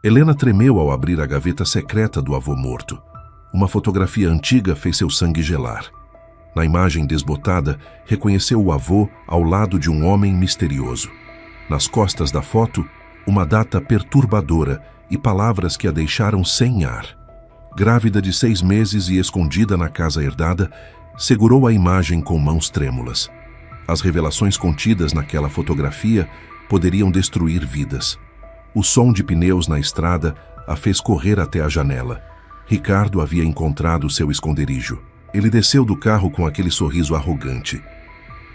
Helena tremeu ao abrir a gaveta secreta do avô morto. Uma fotografia antiga fez seu sangue gelar. Na imagem desbotada, reconheceu o avô ao lado de um homem misterioso. Nas costas da foto, uma data perturbadora e palavras que a deixaram sem ar. Grávida de 6 meses e escondida na casa herdada, segurou a imagem com mãos trêmulas. As revelações contidas naquela fotografia poderiam destruir vidas. O som de pneus na estrada a fez correr até a janela. Ricardo havia encontrado seu esconderijo. Ele desceu do carro com aquele sorriso arrogante.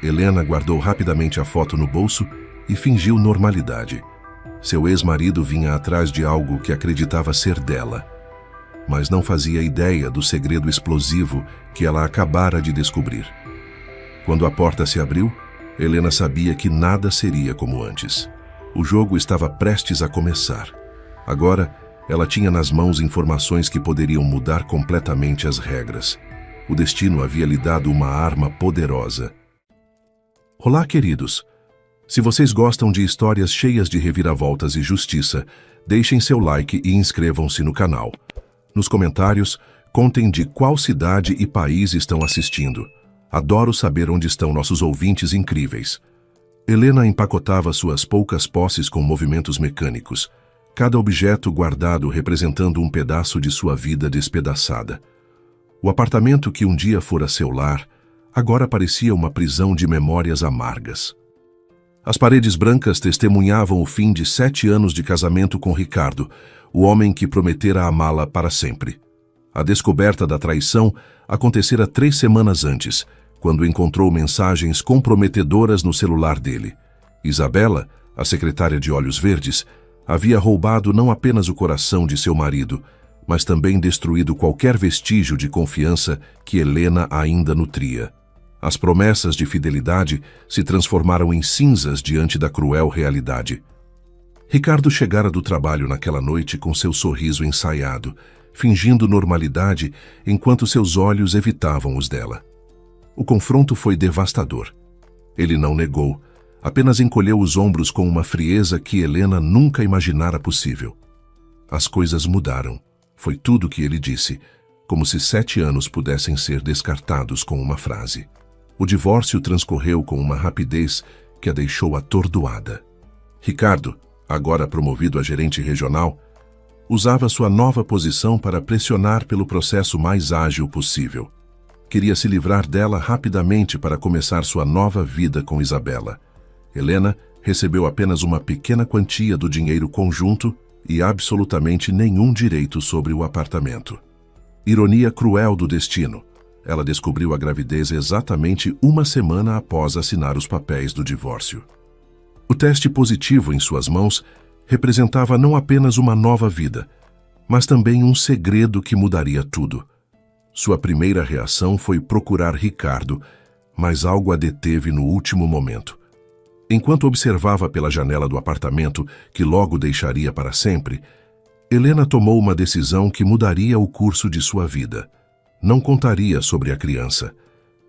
Helena guardou rapidamente a foto no bolso e fingiu normalidade. Seu ex-marido vinha atrás de algo que acreditava ser dela, mas não fazia ideia do segredo explosivo que ela acabara de descobrir. Quando a porta se abriu, Helena sabia que nada seria como antes. O jogo estava prestes a começar. Agora, ela tinha nas mãos informações que poderiam mudar completamente as regras. O destino havia lhe dado uma arma poderosa. Olá, queridos! Se vocês gostam de histórias cheias de reviravoltas e justiça, deixem seu like e inscrevam-se no canal. Nos comentários, contem de qual cidade e país estão assistindo. Adoro saber onde estão nossos ouvintes incríveis. Helena empacotava suas poucas posses com movimentos mecânicos, cada objeto guardado representando um pedaço de sua vida despedaçada. O apartamento que um dia fora seu lar, agora parecia uma prisão de memórias amargas. As paredes brancas testemunhavam o fim de 7 anos de casamento com Ricardo, o homem que prometera amá-la para sempre. A descoberta da traição acontecera 3 semanas antes, quando encontrou mensagens comprometedoras no celular dele. Isabela, a secretária de olhos verdes, havia roubado não apenas o coração de seu marido, mas também destruído qualquer vestígio de confiança que Helena ainda nutria. As promessas de fidelidade se transformaram em cinzas diante da cruel realidade. Ricardo chegara do trabalho naquela noite com seu sorriso ensaiado, fingindo normalidade enquanto seus olhos evitavam os dela. O confronto foi devastador. Ele não negou, apenas encolheu os ombros com uma frieza que Helena nunca imaginara possível. As coisas mudaram. Foi tudo o que ele disse, como se 7 anos pudessem ser descartados com uma frase. O divórcio transcorreu com uma rapidez que a deixou atordoada. Ricardo, agora promovido a gerente regional, usava sua nova posição para pressionar pelo processo mais ágil possível. Queria se livrar dela rapidamente para começar sua nova vida com Isabela. Helena recebeu apenas uma pequena quantia do dinheiro conjunto e absolutamente nenhum direito sobre o apartamento. Ironia cruel do destino. Ela descobriu a gravidez exatamente 1 semana após assinar os papéis do divórcio. O teste positivo em suas mãos representava não apenas uma nova vida, mas também um segredo que mudaria tudo. Sua primeira reação foi procurar Ricardo, mas algo a deteve no último momento. Enquanto observava pela janela do apartamento, que logo deixaria para sempre, Helena tomou uma decisão que mudaria o curso de sua vida. Não contaria sobre a criança.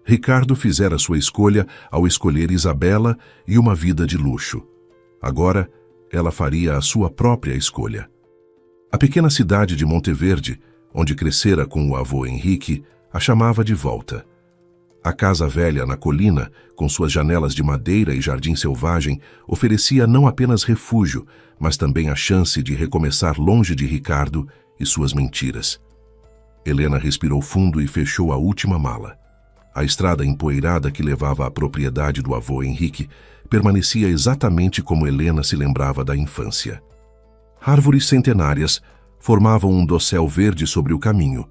Ricardo fizera sua escolha ao escolher Isabela e uma vida de luxo. Agora, ela faria a sua própria escolha. A pequena cidade de Monteverde, onde crescera com o avô Henrique, a chamava de volta. A casa velha na colina, com suas janelas de madeira e jardim selvagem, oferecia não apenas refúgio, mas também a chance de recomeçar longe de Ricardo e suas mentiras. Helena respirou fundo e fechou a última mala. A estrada empoeirada que levava à propriedade do avô Henrique permanecia exatamente como Helena se lembrava da infância. Árvores centenárias formavam um dossel verde sobre o caminho,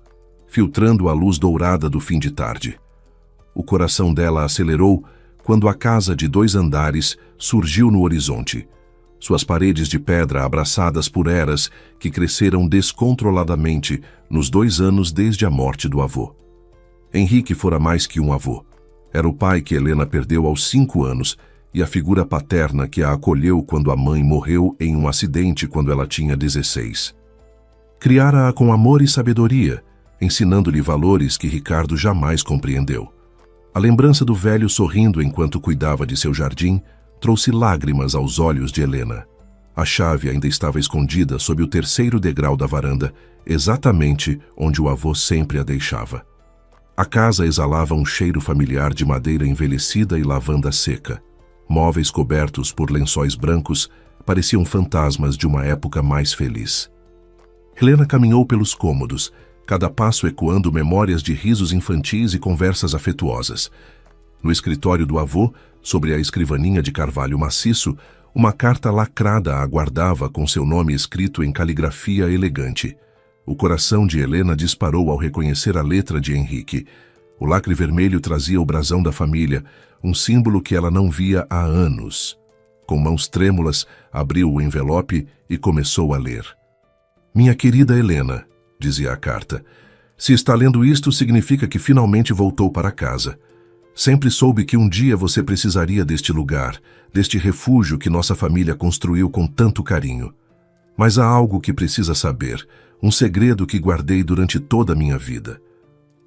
filtrando a luz dourada do fim de tarde. O coração dela acelerou quando a casa de 2 andares surgiu no horizonte. Suas paredes de pedra abraçadas por eras que cresceram descontroladamente nos 2 anos desde a morte do avô. Henrique fora mais que um avô. Era o pai que Helena perdeu aos 5 anos e a figura paterna que a acolheu quando a mãe morreu em um acidente quando ela tinha 16. Criara-a com amor e sabedoria, ensinando-lhe valores que Ricardo jamais compreendeu. A lembrança do velho sorrindo enquanto cuidava de seu jardim trouxe lágrimas aos olhos de Helena. A chave ainda estava escondida sob o terceiro degrau da varanda, exatamente onde o avô sempre a deixava. A casa exalava um cheiro familiar de madeira envelhecida e lavanda seca. Móveis cobertos por lençóis brancos pareciam fantasmas de uma época mais feliz. Helena caminhou pelos cômodos, cada passo ecoando memórias de risos infantis e conversas afetuosas. No escritório do avô, sobre a escrivaninha de carvalho maciço, uma carta lacrada a aguardava com seu nome escrito em caligrafia elegante. O coração de Helena disparou ao reconhecer a letra de Henrique. O lacre vermelho trazia o brasão da família, um símbolo que ela não via há anos. Com mãos trêmulas, abriu o envelope e começou a ler. Minha querida Helena, dizia a carta, se está lendo isto significa que finalmente voltou para casa. Sempre soube que um dia você precisaria deste lugar, deste refúgio que nossa família construiu com tanto carinho. Mas há algo que precisa saber, um segredo que guardei durante toda a minha vida.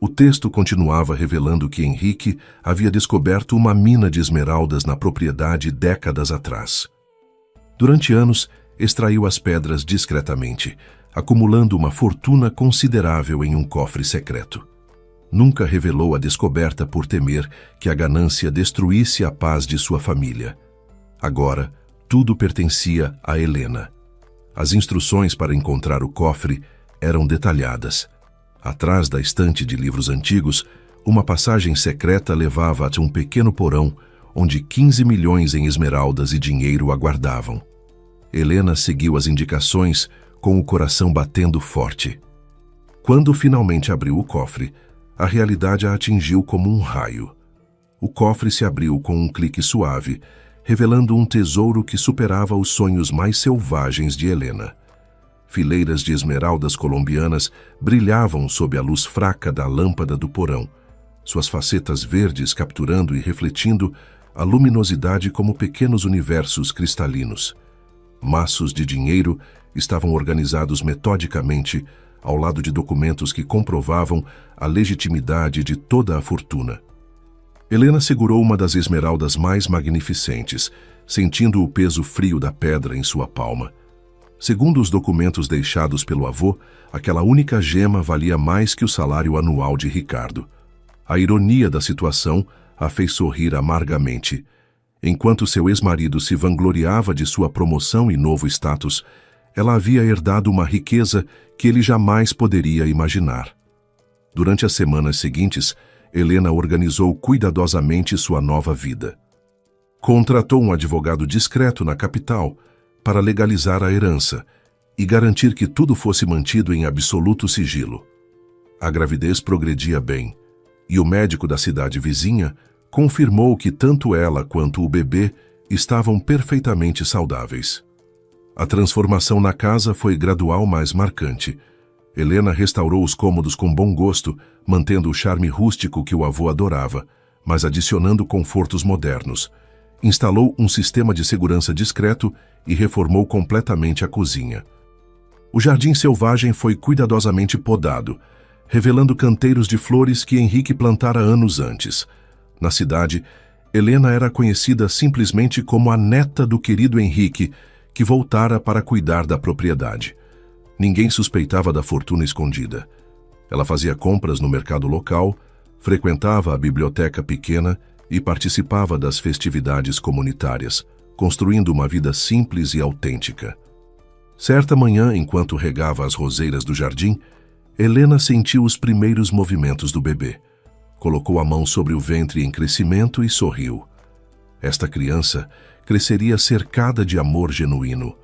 O texto continuava revelando que Henrique havia descoberto uma mina de esmeraldas na propriedade décadas atrás. Durante anos, extraiu as pedras discretamente, acumulando uma fortuna considerável em um cofre secreto. Nunca revelou a descoberta por temer que a ganância destruísse a paz de sua família. Agora, tudo pertencia a Helena. As instruções para encontrar o cofre eram detalhadas. Atrás da estante de livros antigos, uma passagem secreta levava a um pequeno porão, onde 15 milhões em esmeraldas e dinheiro aguardavam. Helena seguiu as indicações, com o coração batendo forte. Quando finalmente abriu o cofre, a realidade a atingiu como um raio. O cofre se abriu com um clique suave, revelando um tesouro que superava os sonhos mais selvagens de Helena. Fileiras de esmeraldas colombianas brilhavam sob a luz fraca da lâmpada do porão, suas facetas verdes capturando e refletindo a luminosidade como pequenos universos cristalinos. Maços de dinheiro estavam organizados metodicamente ao lado de documentos que comprovavam a legitimidade de toda a fortuna. Helena segurou uma das esmeraldas mais magnificentes, sentindo o peso frio da pedra em sua palma. Segundo os documentos deixados pelo avô, aquela única gema valia mais que o salário anual de Ricardo. A ironia da situação a fez sorrir amargamente. Enquanto seu ex-marido se vangloriava de sua promoção e novo status, ela havia herdado uma riqueza que ele jamais poderia imaginar. Durante as semanas seguintes, Helena organizou cuidadosamente sua nova vida. Contratou um advogado discreto na capital para legalizar a herança e garantir que tudo fosse mantido em absoluto sigilo. A gravidez progredia bem, e o médico da cidade vizinha confirmou que tanto ela quanto o bebê estavam perfeitamente saudáveis. A transformação na casa foi gradual, mas marcante. Helena restaurou os cômodos com bom gosto, mantendo o charme rústico que o avô adorava, mas adicionando confortos modernos. Instalou um sistema de segurança discreto e reformou completamente a cozinha. O jardim selvagem foi cuidadosamente podado, revelando canteiros de flores que Henrique plantara anos antes. Na cidade, Helena era conhecida simplesmente como a neta do querido Henrique, que voltara para cuidar da propriedade. Ninguém suspeitava da fortuna escondida. Ela fazia compras no mercado local, frequentava a biblioteca pequena e participava das festividades comunitárias, construindo uma vida simples e autêntica. Certa manhã, enquanto regava as roseiras do jardim, Helena sentiu os primeiros movimentos do bebê. Colocou a mão sobre o ventre em crescimento e sorriu. Esta criança cresceria cercada de amor genuíno,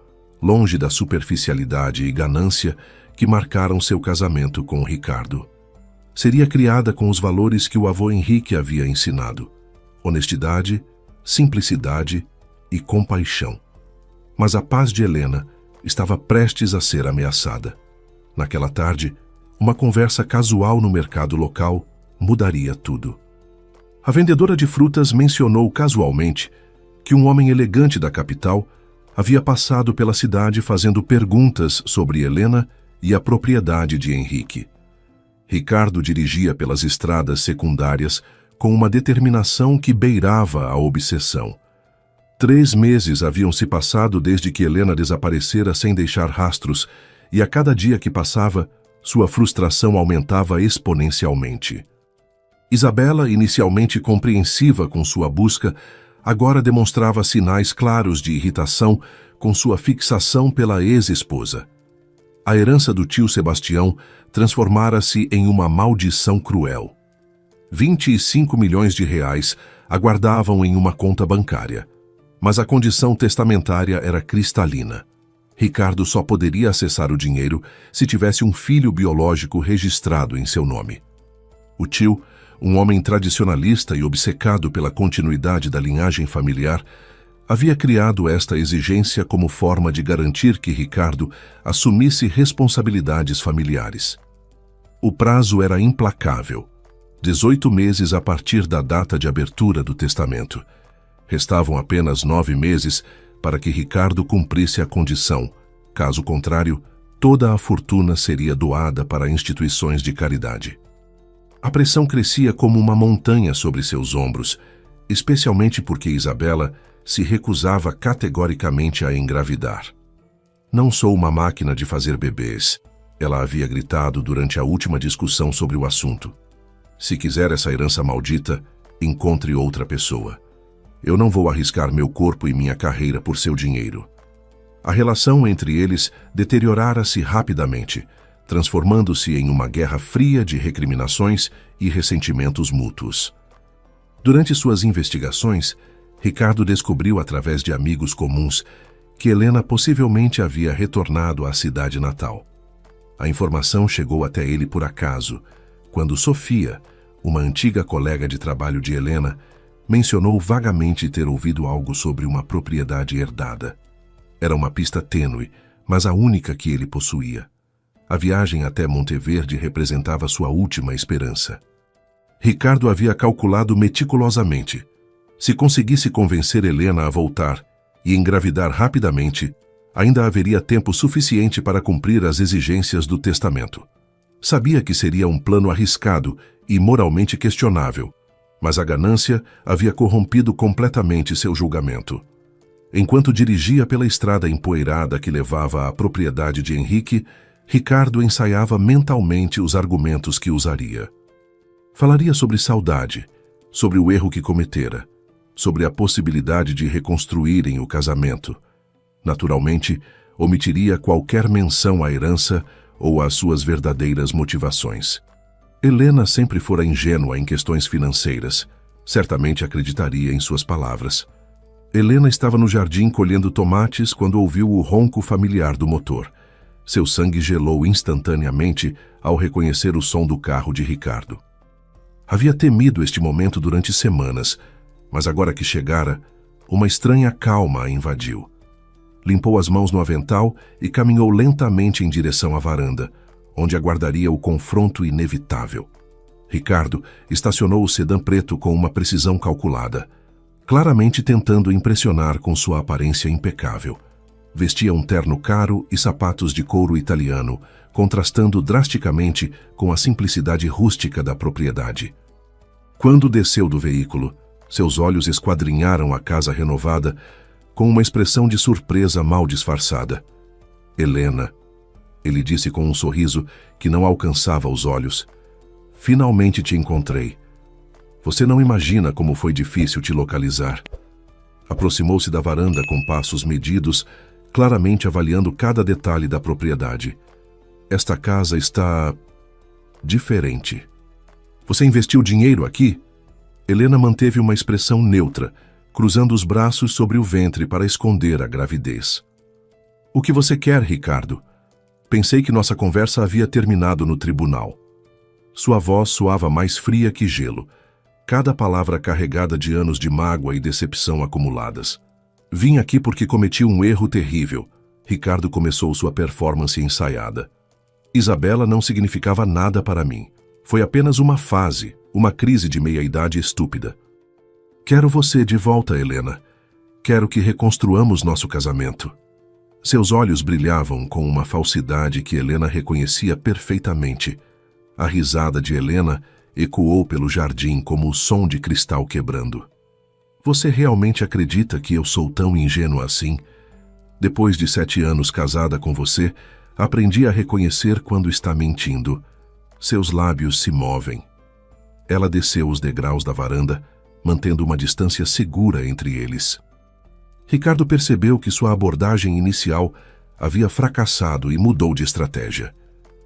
longe da superficialidade e ganância que marcaram seu casamento com Ricardo. Seria criada com os valores que o avô Henrique havia ensinado: honestidade, simplicidade e compaixão. Mas a paz de Helena estava prestes a ser ameaçada. Naquela tarde, uma conversa casual no mercado local mudaria tudo. A vendedora de frutas mencionou casualmente que um homem elegante da capital havia passado pela cidade fazendo perguntas sobre Helena e a propriedade de Henrique. Ricardo dirigia pelas estradas secundárias com uma determinação que beirava a obsessão. 3 meses haviam se passado desde que Helena desaparecera sem deixar rastros, e a cada dia que passava, sua frustração aumentava exponencialmente. Isabela, inicialmente compreensiva com sua busca, agora demonstrava sinais claros de irritação com sua fixação pela ex-esposa. A herança do tio Sebastião transformara-se em uma maldição cruel. 25 milhões de reais aguardavam em uma conta bancária, mas a condição testamentária era cristalina. Ricardo só poderia acessar o dinheiro se tivesse um filho biológico registrado em seu nome. O tio, um homem tradicionalista e obcecado pela continuidade da linhagem familiar, havia criado esta exigência como forma de garantir que Ricardo assumisse responsabilidades familiares. O prazo era implacável, 18 meses a partir da data de abertura do testamento. Restavam apenas 9 meses para que Ricardo cumprisse a condição. Caso contrário, toda a fortuna seria doada para instituições de caridade. A pressão crescia como uma montanha sobre seus ombros, especialmente porque Isabela se recusava categoricamente a engravidar. "Não sou uma máquina de fazer bebês", ela havia gritado durante a última discussão sobre o assunto. "Se quiser essa herança maldita, encontre outra pessoa. Eu não vou arriscar meu corpo e minha carreira por seu dinheiro." A relação entre eles deteriorara-se rapidamente, transformando-se em uma guerra fria de recriminações e ressentimentos mútuos. Durante suas investigações, Ricardo descobriu através de amigos comuns que Helena possivelmente havia retornado à cidade natal. A informação chegou até ele por acaso, quando Sofia, uma antiga colega de trabalho de Helena, mencionou vagamente ter ouvido algo sobre uma propriedade herdada. Era uma pista tênue, mas a única que ele possuía. A viagem até Monteverde representava sua última esperança. Ricardo havia calculado meticulosamente. Se conseguisse convencer Helena a voltar e engravidar rapidamente, ainda haveria tempo suficiente para cumprir as exigências do testamento. Sabia que seria um plano arriscado e moralmente questionável, mas a ganância havia corrompido completamente seu julgamento. Enquanto dirigia pela estrada empoeirada que levava à propriedade de Henrique, Ricardo ensaiava mentalmente os argumentos que usaria. Falaria sobre saudade, sobre o erro que cometera, sobre a possibilidade de reconstruírem o casamento. Naturalmente, omitiria qualquer menção à herança ou às suas verdadeiras motivações. Helena sempre fora ingênua em questões financeiras. Certamente acreditaria em suas palavras. Helena estava no jardim colhendo tomates quando ouviu o ronco familiar do motor. Seu sangue gelou instantaneamente ao reconhecer o som do carro de Ricardo. Havia temido este momento durante semanas, mas agora que chegara, uma estranha calma a invadiu. Limpou as mãos no avental e caminhou lentamente em direção à varanda, onde aguardaria o confronto inevitável. Ricardo estacionou o sedã preto com uma precisão calculada, claramente tentando impressionar com sua aparência impecável. Vestia um terno caro e sapatos de couro italiano, contrastando drasticamente com a simplicidade rústica da propriedade. Quando desceu do veículo, seus olhos esquadrinharam a casa renovada com uma expressão de surpresa mal disfarçada. "Helena", ele disse com um sorriso que não alcançava os olhos. "Finalmente te encontrei. Você não imagina como foi difícil te localizar." Aproximou-se da varanda com passos medidos, claramente avaliando cada detalhe da propriedade. "Esta casa está diferente. Você investiu dinheiro aqui?" Helena manteve uma expressão neutra, cruzando os braços sobre o ventre para esconder a gravidez. "O que você quer, Ricardo? Pensei que nossa conversa havia terminado no tribunal." Sua voz soava mais fria que gelo, cada palavra carregada de anos de mágoa e decepção acumuladas. "Vim aqui porque cometi um erro terrível." Ricardo começou sua performance ensaiada. "Isabela não significava nada para mim. Foi apenas uma fase, uma crise de meia-idade estúpida. Quero você de volta, Helena. Quero que reconstruamos nosso casamento." Seus olhos brilhavam com uma falsidade que Helena reconhecia perfeitamente. A risada de Helena ecoou pelo jardim como o som de cristal quebrando. Você realmente acredita que eu sou tão ingênua assim? Depois de 7 anos casada com você, aprendi a reconhecer quando está mentindo. Seus lábios se movem. Ela desceu os degraus da varanda, mantendo uma distância segura entre eles. Ricardo percebeu que sua abordagem inicial havia fracassado e mudou de estratégia.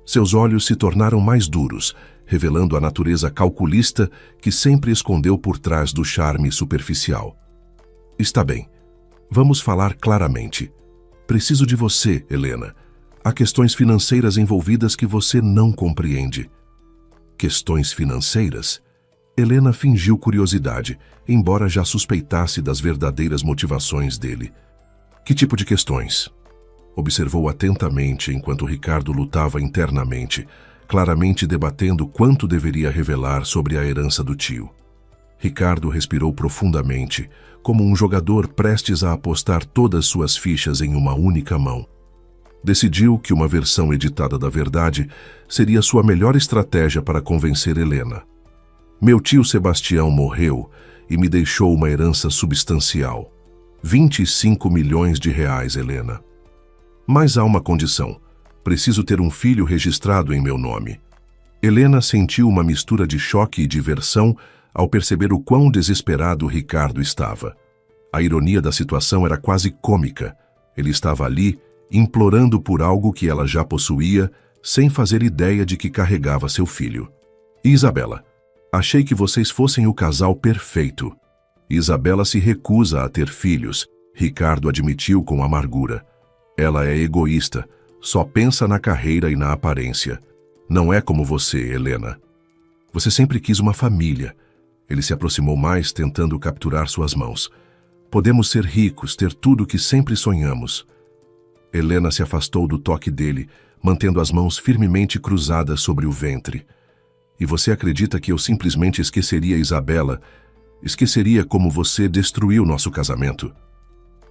Seus olhos se tornaram mais duros, revelando a natureza calculista que sempre escondeu por trás do charme superficial. Está bem. Vamos falar claramente. Preciso de você, Helena. Há questões financeiras envolvidas que você não compreende. Questões financeiras? Helena fingiu curiosidade, embora já suspeitasse das verdadeiras motivações dele. Que tipo de questões? Observou atentamente enquanto Ricardo lutava internamente, claramente debatendo quanto deveria revelar sobre a herança do tio. Ricardo respirou profundamente, como um jogador prestes a apostar todas suas fichas em uma única mão. Decidiu que uma versão editada da verdade seria sua melhor estratégia para convencer Helena. Meu tio Sebastião morreu e me deixou uma herança substancial. 25 milhões de reais, Helena. Mas há uma condição. Preciso ter um filho registrado em meu nome. Helena sentiu uma mistura de choque e diversão ao perceber o quão desesperado Ricardo estava. A ironia da situação era quase cômica. Ele estava ali, implorando por algo que ela já possuía, sem fazer ideia de que carregava seu filho. Isabela, achei que vocês fossem o casal perfeito. Isabela se recusa a ter filhos, Ricardo admitiu com amargura. Ela é egoísta, só pensa na carreira e na aparência. Não é como você, Helena. Você sempre quis uma família. Ele se aproximou mais, tentando capturar suas mãos. Podemos ser ricos, ter tudo o que sempre sonhamos. Helena se afastou do toque dele, mantendo as mãos firmemente cruzadas sobre o ventre. E você acredita que eu simplesmente esqueceria Isabela? Esqueceria como você destruiu nosso casamento?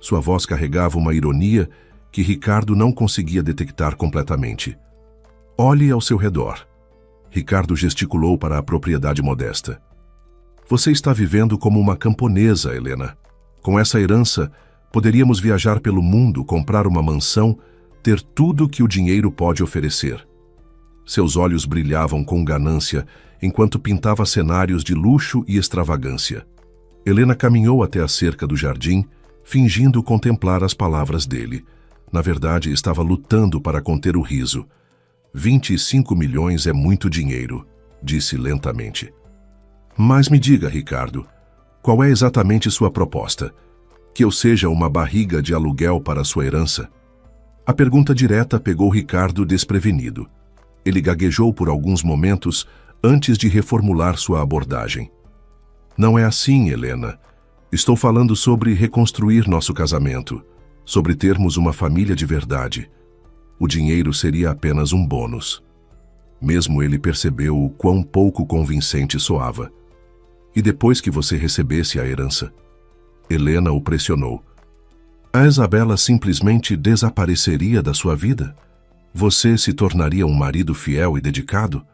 Sua voz carregava uma ironia que Ricardo não conseguia detectar completamente. Olhe ao seu redor. Ricardo gesticulou para a propriedade modesta. Você está vivendo como uma camponesa, Helena. Com essa herança, poderíamos viajar pelo mundo, comprar uma mansão, ter tudo que o dinheiro pode oferecer. Seus olhos brilhavam com ganância, enquanto pintava cenários de luxo e extravagância. Helena caminhou até a cerca do jardim, fingindo contemplar as palavras dele. Na verdade, estava lutando para conter o riso. 25 milhões é muito dinheiro, disse lentamente. Mas me diga, Ricardo, qual é exatamente sua proposta? Que eu seja uma barriga de aluguel para sua herança? A pergunta direta pegou Ricardo desprevenido. Ele gaguejou por alguns momentos antes de reformular sua abordagem. Não é assim, Helena. Estou falando sobre reconstruir nosso casamento, sobre termos uma família de verdade. O dinheiro seria apenas um bônus. Mesmo ele percebeu o quão pouco convincente soava. E depois que você recebesse a herança? Helena o pressionou. A Isabela simplesmente desapareceria da sua vida? Você se tornaria um marido fiel e dedicado?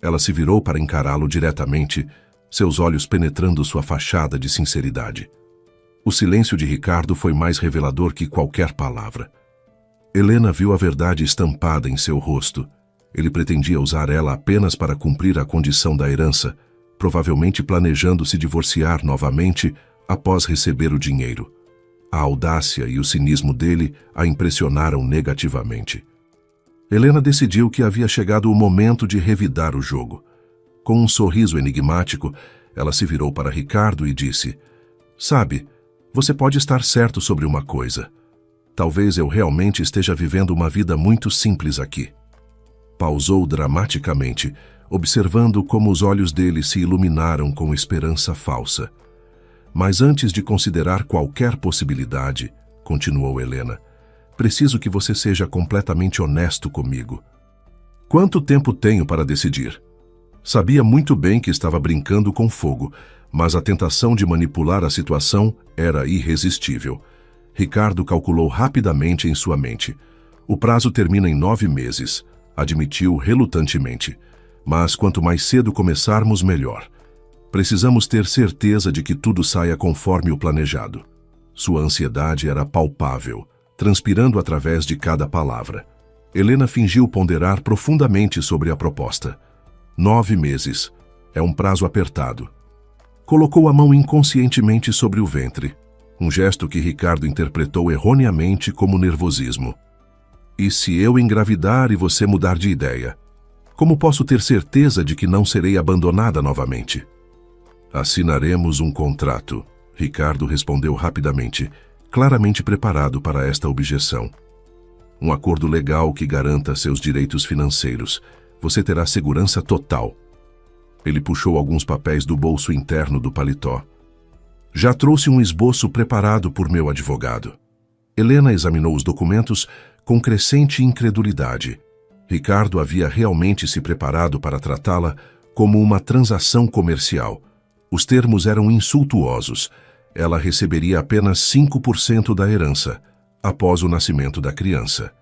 Ela se virou para encará-lo diretamente, seus olhos penetrando sua fachada de sinceridade. O silêncio de Ricardo foi mais revelador que qualquer palavra. Helena viu a verdade estampada em seu rosto. Ele pretendia usar ela apenas para cumprir a condição da herança, provavelmente planejando se divorciar novamente após receber o dinheiro. A audácia e o cinismo dele a impressionaram negativamente. Helena decidiu que havia chegado o momento de revidar o jogo. Com um sorriso enigmático, ela se virou para Ricardo e disse: Sabe, você pode estar certo sobre uma coisa. Talvez eu realmente esteja vivendo uma vida muito simples aqui. Pausou dramaticamente, observando como os olhos dele se iluminaram com esperança falsa. Mas antes de considerar qualquer possibilidade, continuou Helena, preciso que você seja completamente honesto comigo. Quanto tempo tenho para decidir? Sabia muito bem que estava brincando com fogo, mas a tentação de manipular a situação era irresistível. Ricardo calculou rapidamente em sua mente. O prazo termina em 9 meses, admitiu relutantemente. Mas quanto mais cedo começarmos, melhor. Precisamos ter certeza de que tudo saia conforme o planejado. Sua ansiedade era palpável, transpirando através de cada palavra. Helena fingiu ponderar profundamente sobre a proposta. 9 meses. É um prazo apertado. Colocou a mão inconscientemente sobre o ventre, um gesto que Ricardo interpretou erroneamente como nervosismo. E se eu engravidar e você mudar de ideia? Como posso ter certeza de que não serei abandonada novamente? Assinaremos um contrato, Ricardo respondeu rapidamente, claramente preparado para esta objeção. Um acordo legal que garanta seus direitos financeiros. Você terá segurança total. Ele puxou alguns papéis do bolso interno do paletó. Já trouxe um esboço preparado por meu advogado. Helena examinou os documentos com crescente incredulidade. Ricardo havia realmente se preparado para tratá-la como uma transação comercial. Os termos eram insultuosos. Ela receberia apenas 5% da herança, após o nascimento da criança.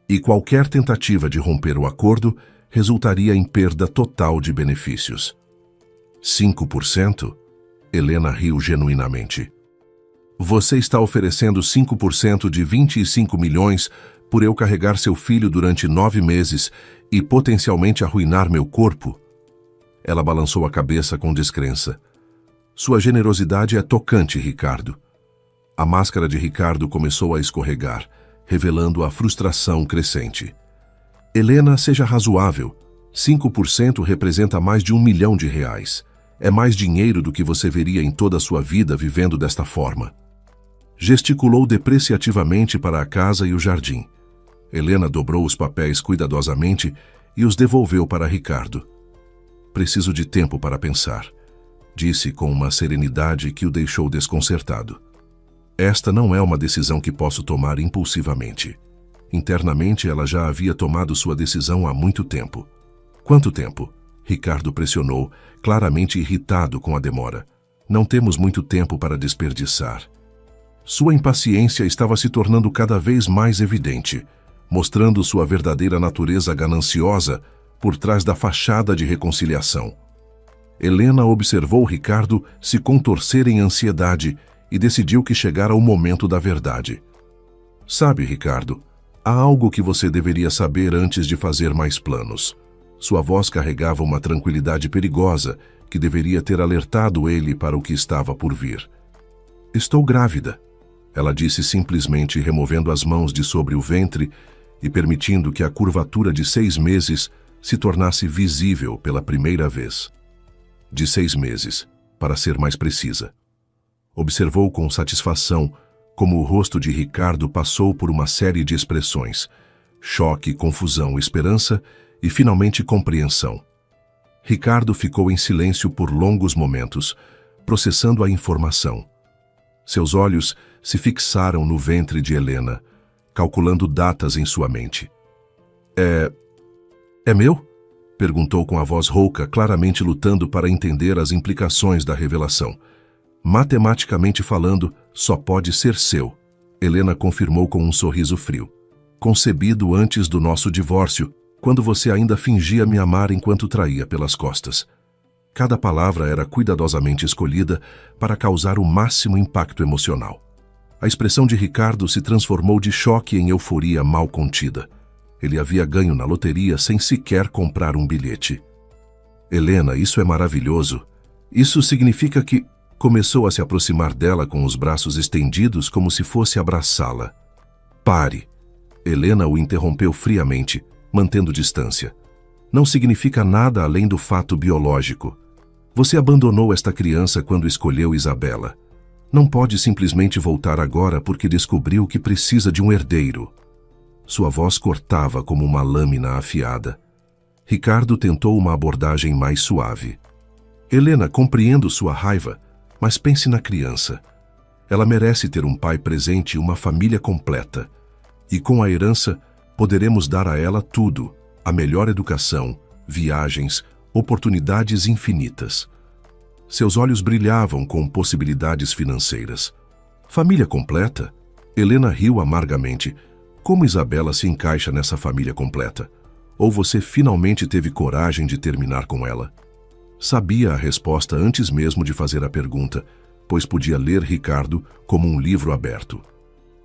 E qualquer tentativa de romper o acordo resultaria em perda total de benefícios. 5%? Helena riu genuinamente. Você está oferecendo 5% de 25 milhões por eu carregar seu filho durante 9 meses e potencialmente arruinar meu corpo? Ela balançou a cabeça com descrença. Sua generosidade é tocante, Ricardo. A máscara de Ricardo começou a escorregar, revelando a frustração crescente. Helena, seja razoável. 5% representa mais de R$1 milhão. É mais dinheiro do que você veria em toda a sua vida vivendo desta forma. Gesticulou depreciativamente para a casa e o jardim. Helena dobrou os papéis cuidadosamente e os devolveu para Ricardo. Preciso de tempo para pensar, disse com uma serenidade que o deixou desconcertado. Esta não é uma decisão que posso tomar impulsivamente. Internamente, ela já havia tomado sua decisão há muito tempo. Quanto tempo? Ricardo pressionou, claramente irritado com a demora. Não temos muito tempo para desperdiçar. Sua impaciência estava se tornando cada vez mais evidente, mostrando sua verdadeira natureza gananciosa por trás da fachada de reconciliação. Helena observou Ricardo se contorcer em ansiedade e decidiu que chegara o momento da verdade. Sabe, Ricardo, há algo que você deveria saber antes de fazer mais planos. Sua voz carregava uma tranquilidade perigosa que deveria ter alertado ele para o que estava por vir. Estou grávida, ela disse simplesmente, removendo as mãos de sobre o ventre e permitindo que a curvatura de 6 meses se tornasse visível pela primeira vez. De 6 meses, para ser mais precisa. Observou com satisfação como o rosto de Ricardo passou por uma série de expressões: choque, confusão, esperança e, finalmente, compreensão. Ricardo ficou em silêncio por longos momentos, processando a informação. Seus olhos se fixaram no ventre de Helena, calculando datas em sua mente. É meu? Perguntou com a voz rouca, claramente lutando para entender as implicações da revelação. Matematicamente falando, só pode ser seu, Helena confirmou com um sorriso frio. Concebido antes do nosso divórcio, quando você ainda fingia me amar enquanto traía pelas costas. Cada palavra era cuidadosamente escolhida para causar o máximo impacto emocional. A expressão de Ricardo se transformou de choque em euforia mal contida. Ele havia ganho na loteria sem sequer comprar um bilhete. Helena, isso é maravilhoso. Isso significa que... Começou a se aproximar dela com os braços estendidos como se fosse abraçá-la. Pare. Helena o interrompeu friamente, mantendo distância. Não significa nada além do fato biológico. Você abandonou esta criança quando escolheu Isabela. Não pode simplesmente voltar agora porque descobriu que precisa de um herdeiro. Sua voz cortava como uma lâmina afiada. Ricardo tentou uma abordagem mais suave. Helena, compreendo sua raiva, mas pense na criança. Ela merece ter um pai presente e uma família completa. E com a herança, poderemos dar a ela tudo: a melhor educação, viagens, oportunidades infinitas. Seus olhos brilhavam com possibilidades financeiras. Família completa? Helena riu amargamente. Como Isabela se encaixa nessa família completa? Ou você finalmente teve coragem de terminar com ela? Sabia a resposta antes mesmo de fazer a pergunta, pois podia ler Ricardo como um livro aberto.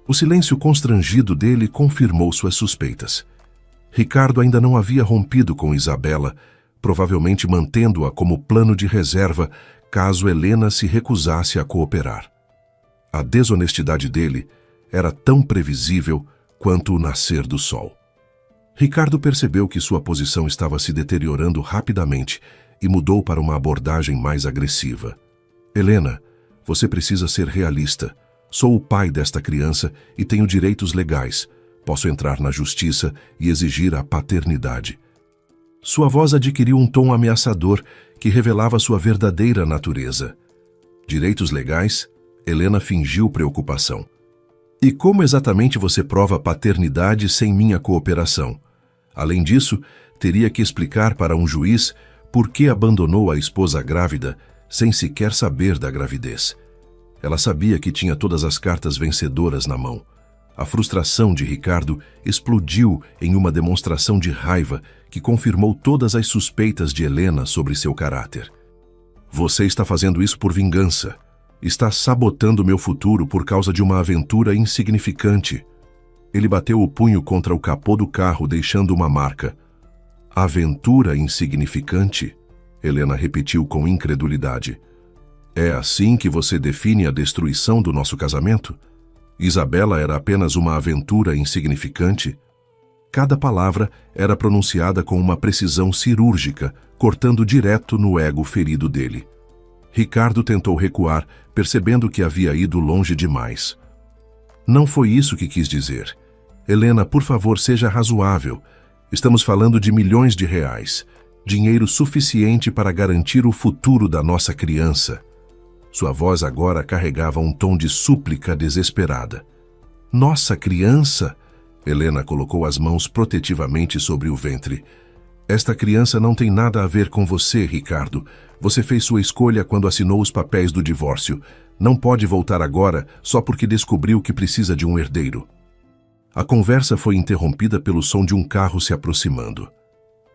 O silêncio constrangido dele confirmou suas suspeitas. Ricardo ainda não havia rompido com Isabela, provavelmente mantendo-a como plano de reserva caso Helena se recusasse a cooperar. A desonestidade dele era tão previsível quanto o nascer do sol. Ricardo percebeu que sua posição estava se deteriorando rapidamente e mudou para uma abordagem mais agressiva. Helena, você precisa ser realista. Sou o pai desta criança e tenho direitos legais. Posso entrar na justiça e exigir a paternidade. Sua voz adquiriu um tom ameaçador que revelava sua verdadeira natureza. Direitos legais? Helena fingiu preocupação. E como exatamente você prova paternidade sem minha cooperação? Além disso, teria que explicar para um juiz por que abandonou a esposa grávida sem sequer saber da gravidez. Ela sabia que tinha todas as cartas vencedoras na mão. A frustração de Ricardo explodiu em uma demonstração de raiva que confirmou todas as suspeitas de Helena sobre seu caráter. Você está fazendo isso por vingança. Está sabotando meu futuro por causa de uma aventura insignificante. Ele bateu o punho contra o capô do carro, deixando uma marca. Aventura insignificante? Helena repetiu com incredulidade. É assim que você define a destruição do nosso casamento? Isabela era apenas uma aventura insignificante? Cada palavra era pronunciada com uma precisão cirúrgica, cortando direto no ego ferido dele. Ricardo tentou recuar, percebendo que havia ido longe demais. Não foi isso que quis dizer. Helena, por favor, seja razoável. Estamos falando de milhões de reais. Dinheiro suficiente para garantir o futuro da nossa criança. Sua voz agora carregava um tom de súplica desesperada. Nossa criança? Helena colocou as mãos protetivamente sobre o ventre. Esta criança não tem nada a ver com você, Ricardo. Você fez sua escolha quando assinou os papéis do divórcio. Não pode voltar agora só porque descobriu que precisa de um herdeiro. A conversa foi interrompida pelo som de um carro se aproximando.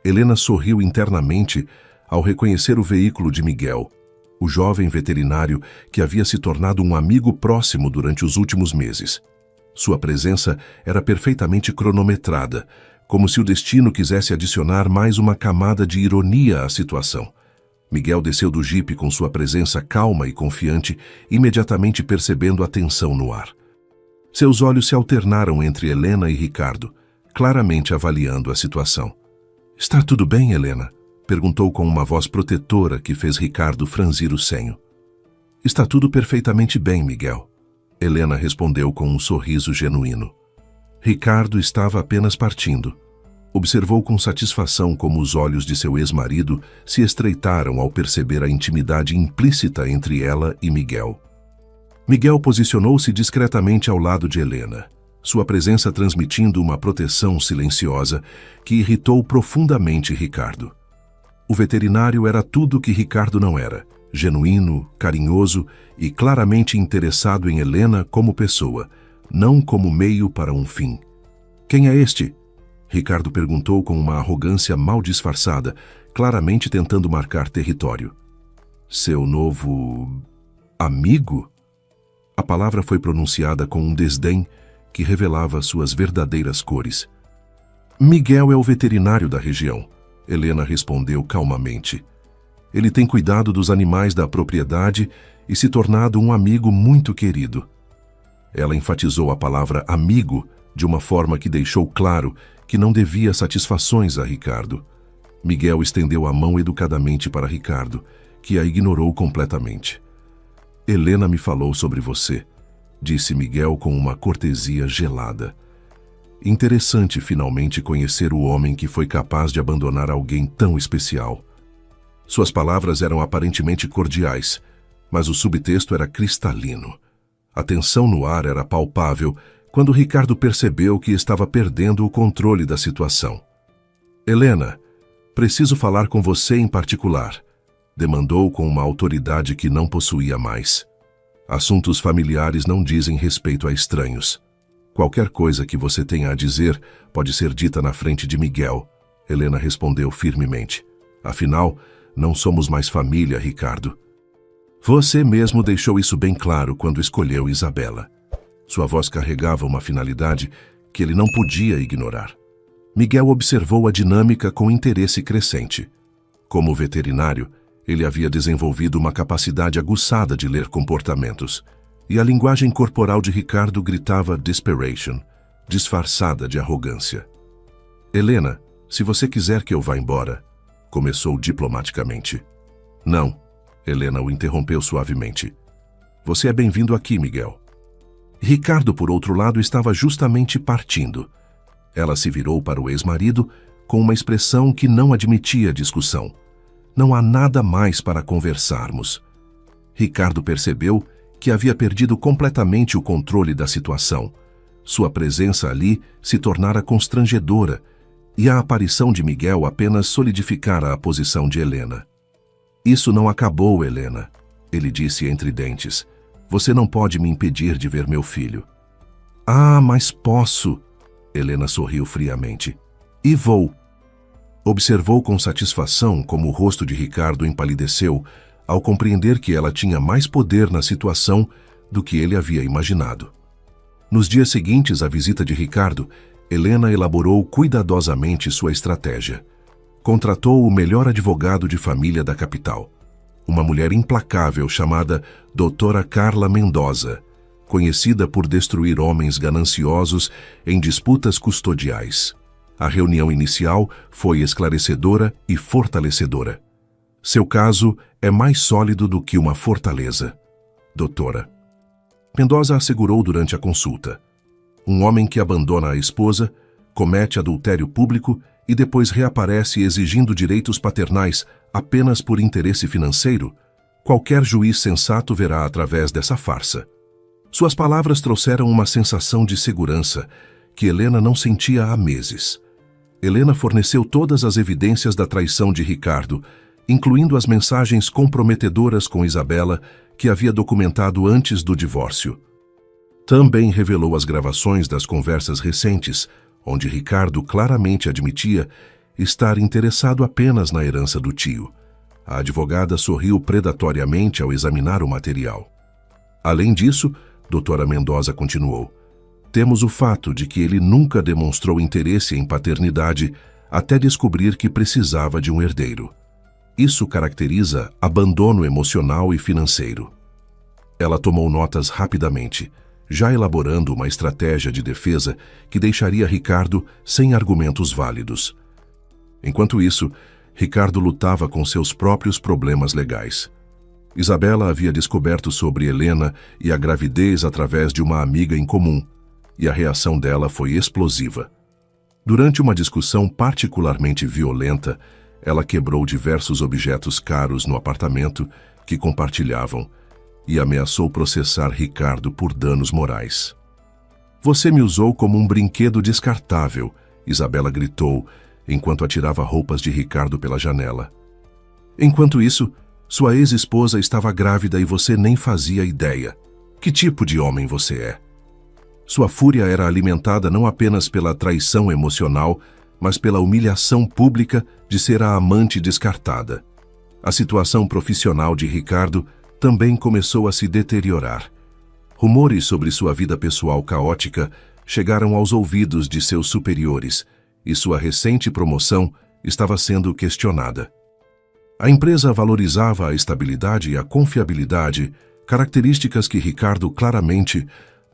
Helena sorriu internamente ao reconhecer o veículo de Miguel, o jovem veterinário que havia se tornado um amigo próximo durante os últimos meses. Sua presença era perfeitamente cronometrada, como se o destino quisesse adicionar mais uma camada de ironia à situação. Miguel desceu do jipe com sua presença calma e confiante, imediatamente percebendo a tensão no ar. Seus olhos se alternaram entre Helena e Ricardo, claramente avaliando a situação. Está tudo bem, Helena? Perguntou com uma voz protetora que fez Ricardo franzir o senho. Está tudo perfeitamente bem, Miguel. Helena respondeu com um sorriso genuíno. Ricardo estava apenas partindo. Observou com satisfação como os olhos de seu ex-marido se estreitaram ao perceber a intimidade implícita entre ela e Miguel. Miguel posicionou-se discretamente ao lado de Helena, sua presença transmitindo uma proteção silenciosa que irritou profundamente Ricardo. O veterinário era tudo o que Ricardo não era, genuíno, carinhoso e claramente interessado em Helena como pessoa, não como meio para um fim. Quem é este? Ricardo perguntou com uma arrogância mal disfarçada, claramente tentando marcar território. Seu novo... amigo? A palavra foi pronunciada com um desdém que revelava suas verdadeiras cores. Miguel é o veterinário da região, Helena respondeu calmamente. Ele tem cuidado dos animais da propriedade e se tornado um amigo muito querido. Ela enfatizou a palavra amigo de uma forma que deixou claro que não devia satisfações a Ricardo. Miguel estendeu a mão educadamente para Ricardo, que a ignorou completamente. Helena me falou sobre você, disse Miguel com uma cortesia gelada. Interessante finalmente conhecer o homem que foi capaz de abandonar alguém tão especial. Suas palavras eram aparentemente cordiais, mas o subtexto era cristalino. A tensão no ar era palpável quando Ricardo percebeu que estava perdendo o controle da situação. Helena, preciso falar com você em particular, demandou com uma autoridade que não possuía mais. Assuntos familiares não dizem respeito a estranhos. Qualquer coisa que você tenha a dizer pode ser dita na frente de Miguel, Helena respondeu firmemente. Afinal, Não somos mais família, Ricardo. Você mesmo deixou isso bem claro quando escolheu Isabela. Sua voz carregava uma finalidade que ele não podia ignorar. Miguel observou a dinâmica com interesse crescente. Como veterinário, ele havia desenvolvido uma capacidade aguçada de ler comportamentos, e a linguagem corporal de Ricardo gritava desperation, disfarçada de arrogância. Helena, se você quiser que eu vá embora, começou diplomaticamente. Não, Helena o interrompeu suavemente. Você é bem-vindo aqui, Miguel. Ricardo, por outro lado, estava justamente partindo. Ela se virou para o ex-marido com uma expressão que não admitia discussão. Não há nada mais para conversarmos. Ricardo percebeu que havia perdido completamente o controle da situação. Sua presença ali se tornara constrangedora, e a aparição de Miguel apenas solidificara a posição de Helena. Isso não acabou, Helena, ele disse entre dentes. Você não pode me impedir de ver meu filho. Ah, mas posso, Helena sorriu friamente. E vou. Observou com satisfação como o rosto de Ricardo empalideceu ao compreender que ela tinha mais poder na situação do que ele havia imaginado. Nos dias seguintes à visita de Ricardo, Helena elaborou cuidadosamente sua estratégia. Contratou o melhor advogado de família da capital, uma mulher implacável chamada Doutora Carla Mendoza, conhecida por destruir homens gananciosos em disputas custodiais. A reunião inicial foi esclarecedora e fortalecedora. Seu caso é mais sólido do que uma fortaleza, doutora. Mendoza assegurou durante a consulta. Um homem que abandona a esposa, comete adultério público e depois reaparece exigindo direitos paternais apenas por interesse financeiro, qualquer juiz sensato verá através dessa farsa. Suas palavras trouxeram uma sensação de segurança que Helena não sentia há meses. Helena forneceu todas as evidências da traição de Ricardo, incluindo as mensagens comprometedoras com Isabela que havia documentado antes do divórcio. Também revelou as gravações das conversas recentes, onde Ricardo claramente admitia estar interessado apenas na herança do tio. A advogada sorriu predatoriamente ao examinar o material. Além disso, doutora Mendoza continuou, temos o fato de que ele nunca demonstrou interesse em paternidade até descobrir que precisava de um herdeiro. Isso caracteriza abandono emocional e financeiro. Ela tomou notas rapidamente, já elaborando uma estratégia de defesa que deixaria Ricardo sem argumentos válidos. Enquanto isso, Ricardo lutava com seus próprios problemas legais. Isabela havia descoberto sobre Helena e a gravidez através de uma amiga em comum, e a reação dela foi explosiva. Durante uma discussão particularmente violenta, ela quebrou diversos objetos caros no apartamento que compartilhavam e ameaçou processar Ricardo por danos morais. Você me usou como um brinquedo descartável, Isabela gritou, enquanto atirava roupas de Ricardo pela janela. Enquanto isso, sua ex-esposa estava grávida e você nem fazia ideia. Que tipo de homem você é? Sua fúria era alimentada não apenas pela traição emocional, mas pela humilhação pública de ser a amante descartada. A situação profissional de Ricardo também começou a se deteriorar. Rumores sobre sua vida pessoal caótica chegaram aos ouvidos de seus superiores e sua recente promoção estava sendo questionada. A empresa valorizava a estabilidade e a confiabilidade, características que Ricardo claramente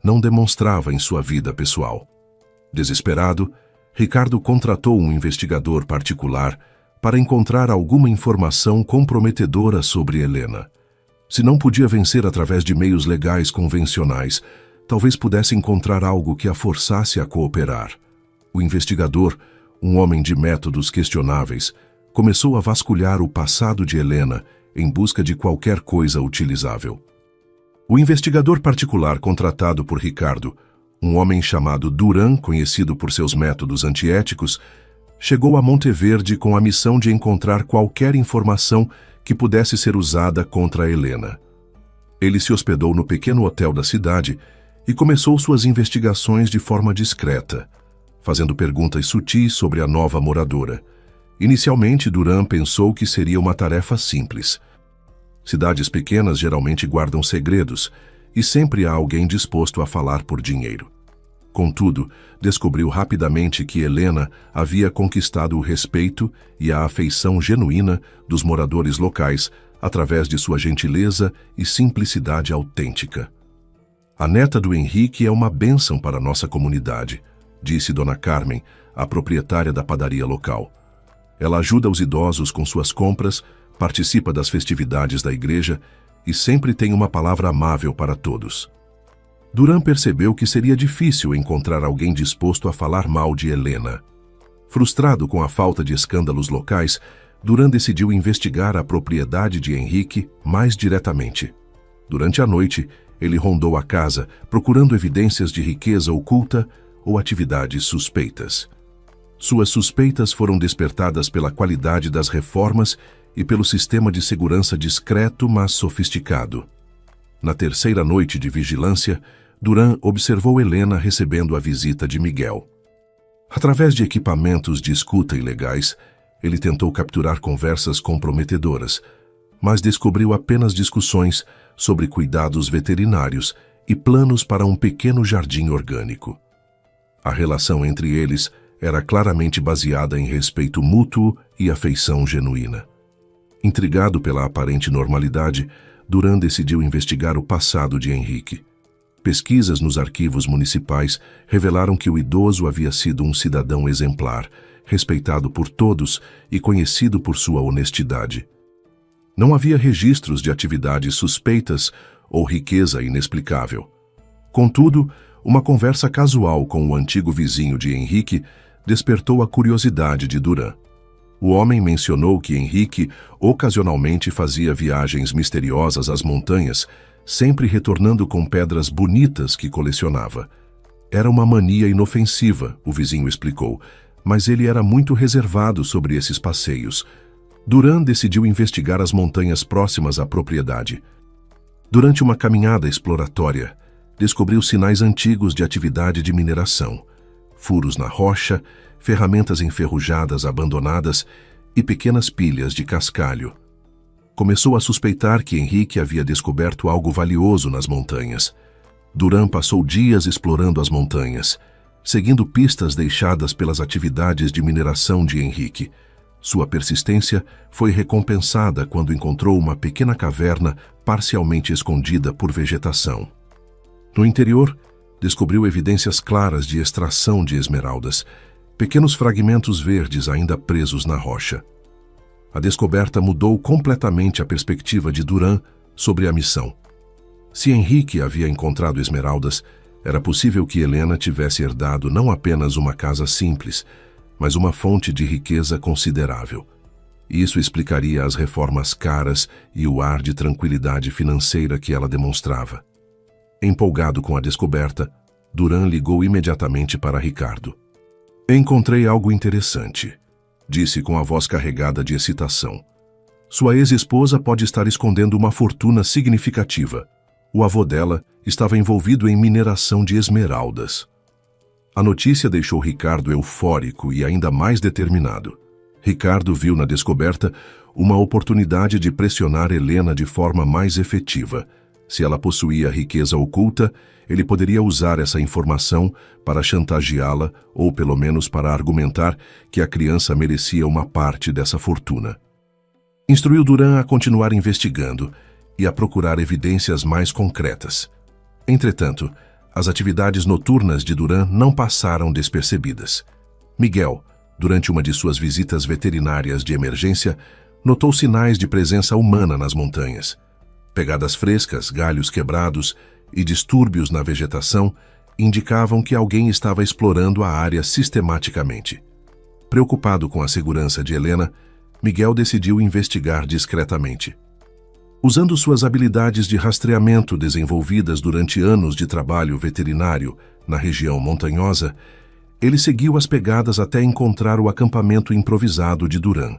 não demonstrava em sua vida pessoal. Desesperado, Ricardo contratou um investigador particular para encontrar alguma informação comprometedora sobre Helena. Se não podia vencer através de meios legais convencionais, talvez pudesse encontrar algo que a forçasse a cooperar. O investigador, um homem de métodos questionáveis, começou a vasculhar o passado de Helena em busca de qualquer coisa utilizável. O investigador particular contratado por Ricardo, um homem chamado Duran, conhecido por seus métodos antiéticos, chegou a Monteverde com a missão de encontrar qualquer informação que pudesse ser usada contra Helena. Ele se hospedou no pequeno hotel da cidade e começou suas investigações de forma discreta, fazendo perguntas sutis sobre a nova moradora, Inicialmente, Duran pensou que seria uma tarefa simples. Cidades pequenas geralmente guardam segredos, e sempre há alguém disposto a falar por dinheiro. Contudo, descobriu rapidamente que Helena havia conquistado o respeito e a afeição genuína dos moradores locais através de sua gentileza e simplicidade autêntica. A neta do Henrique é uma bênção para nossa comunidade, disse Dona Carmen, a proprietária da padaria local. Ela ajuda os idosos com suas compras, participa das festividades da igreja e sempre tem uma palavra amável para todos. Duran percebeu que seria difícil encontrar alguém disposto a falar mal de Helena. Frustrado com a falta de escândalos locais, Duran decidiu investigar a propriedade de Henrique mais diretamente. Durante a noite, ele rondou a casa, procurando evidências de riqueza oculta ou atividades suspeitas. Suas suspeitas foram despertadas pela qualidade das reformas e pelo sistema de segurança discreto, mas sofisticado. Na terceira noite de vigilância, Duran observou Helena recebendo a visita de Miguel. Através de equipamentos de escuta ilegais, ele tentou capturar conversas comprometedoras, mas descobriu apenas discussões sobre cuidados veterinários e planos para um pequeno jardim orgânico. A relação entre eles era claramente baseada em respeito mútuo e afeição genuína. Intrigado pela aparente normalidade, Duran decidiu investigar o passado de Henrique. Pesquisas nos arquivos municipais revelaram que o idoso havia sido um cidadão exemplar, respeitado por todos e conhecido por sua honestidade. Não havia registros de atividades suspeitas ou riqueza inexplicável. Contudo, uma conversa casual com o antigo vizinho de Henrique despertou a curiosidade de Duran. O homem mencionou que Henrique ocasionalmente fazia viagens misteriosas às montanhas, sempre retornando com pedras bonitas que colecionava. Era uma mania inofensiva, o vizinho explicou, mas ele era muito reservado sobre esses passeios. Duran decidiu investigar as montanhas próximas à propriedade. Durante uma caminhada exploratória, descobriu sinais antigos de atividade de mineração, furos na rocha, ferramentas enferrujadas abandonadas e pequenas pilhas de cascalho. Começou a suspeitar que Henrique havia descoberto algo valioso nas montanhas. Duran passou dias explorando as montanhas, seguindo pistas deixadas pelas atividades de mineração de Henrique. Sua persistência foi recompensada quando encontrou uma pequena caverna parcialmente escondida por vegetação. No interior, descobriu evidências claras de extração de esmeraldas, pequenos fragmentos verdes ainda presos na rocha. A descoberta mudou completamente a perspectiva de Duran sobre a missão. Se Henrique havia encontrado esmeraldas, era possível que Helena tivesse herdado não apenas uma casa simples, mas uma fonte de riqueza considerável. Isso explicaria as reformas caras e o ar de tranquilidade financeira que ela demonstrava. Empolgado com a descoberta, Duran ligou imediatamente para Ricardo. "Encontrei algo interessante", disse com a voz carregada de excitação. "Sua ex-esposa pode estar escondendo uma fortuna significativa. O avô dela estava envolvido em mineração de esmeraldas." A notícia deixou Ricardo eufórico e ainda mais determinado. Ricardo viu na descoberta uma oportunidade de pressionar Helena de forma mais efetiva. Se ela possuía riqueza oculta, ele poderia usar essa informação para chantageá-la ou pelo menos para argumentar que a criança merecia uma parte dessa fortuna. Instruiu Duran a continuar investigando e a procurar evidências mais concretas. Entretanto, as atividades noturnas de Duran não passaram despercebidas. Miguel, durante uma de suas visitas veterinárias de emergência, notou sinais de presença humana nas montanhas. Pegadas frescas, galhos quebrados e distúrbios na vegetação indicavam que alguém estava explorando a área sistematicamente. Preocupado com a segurança de Helena, Miguel decidiu investigar discretamente. Usando suas habilidades de rastreamento desenvolvidas durante anos de trabalho veterinário na região montanhosa, ele seguiu as pegadas até encontrar o acampamento improvisado de Duran.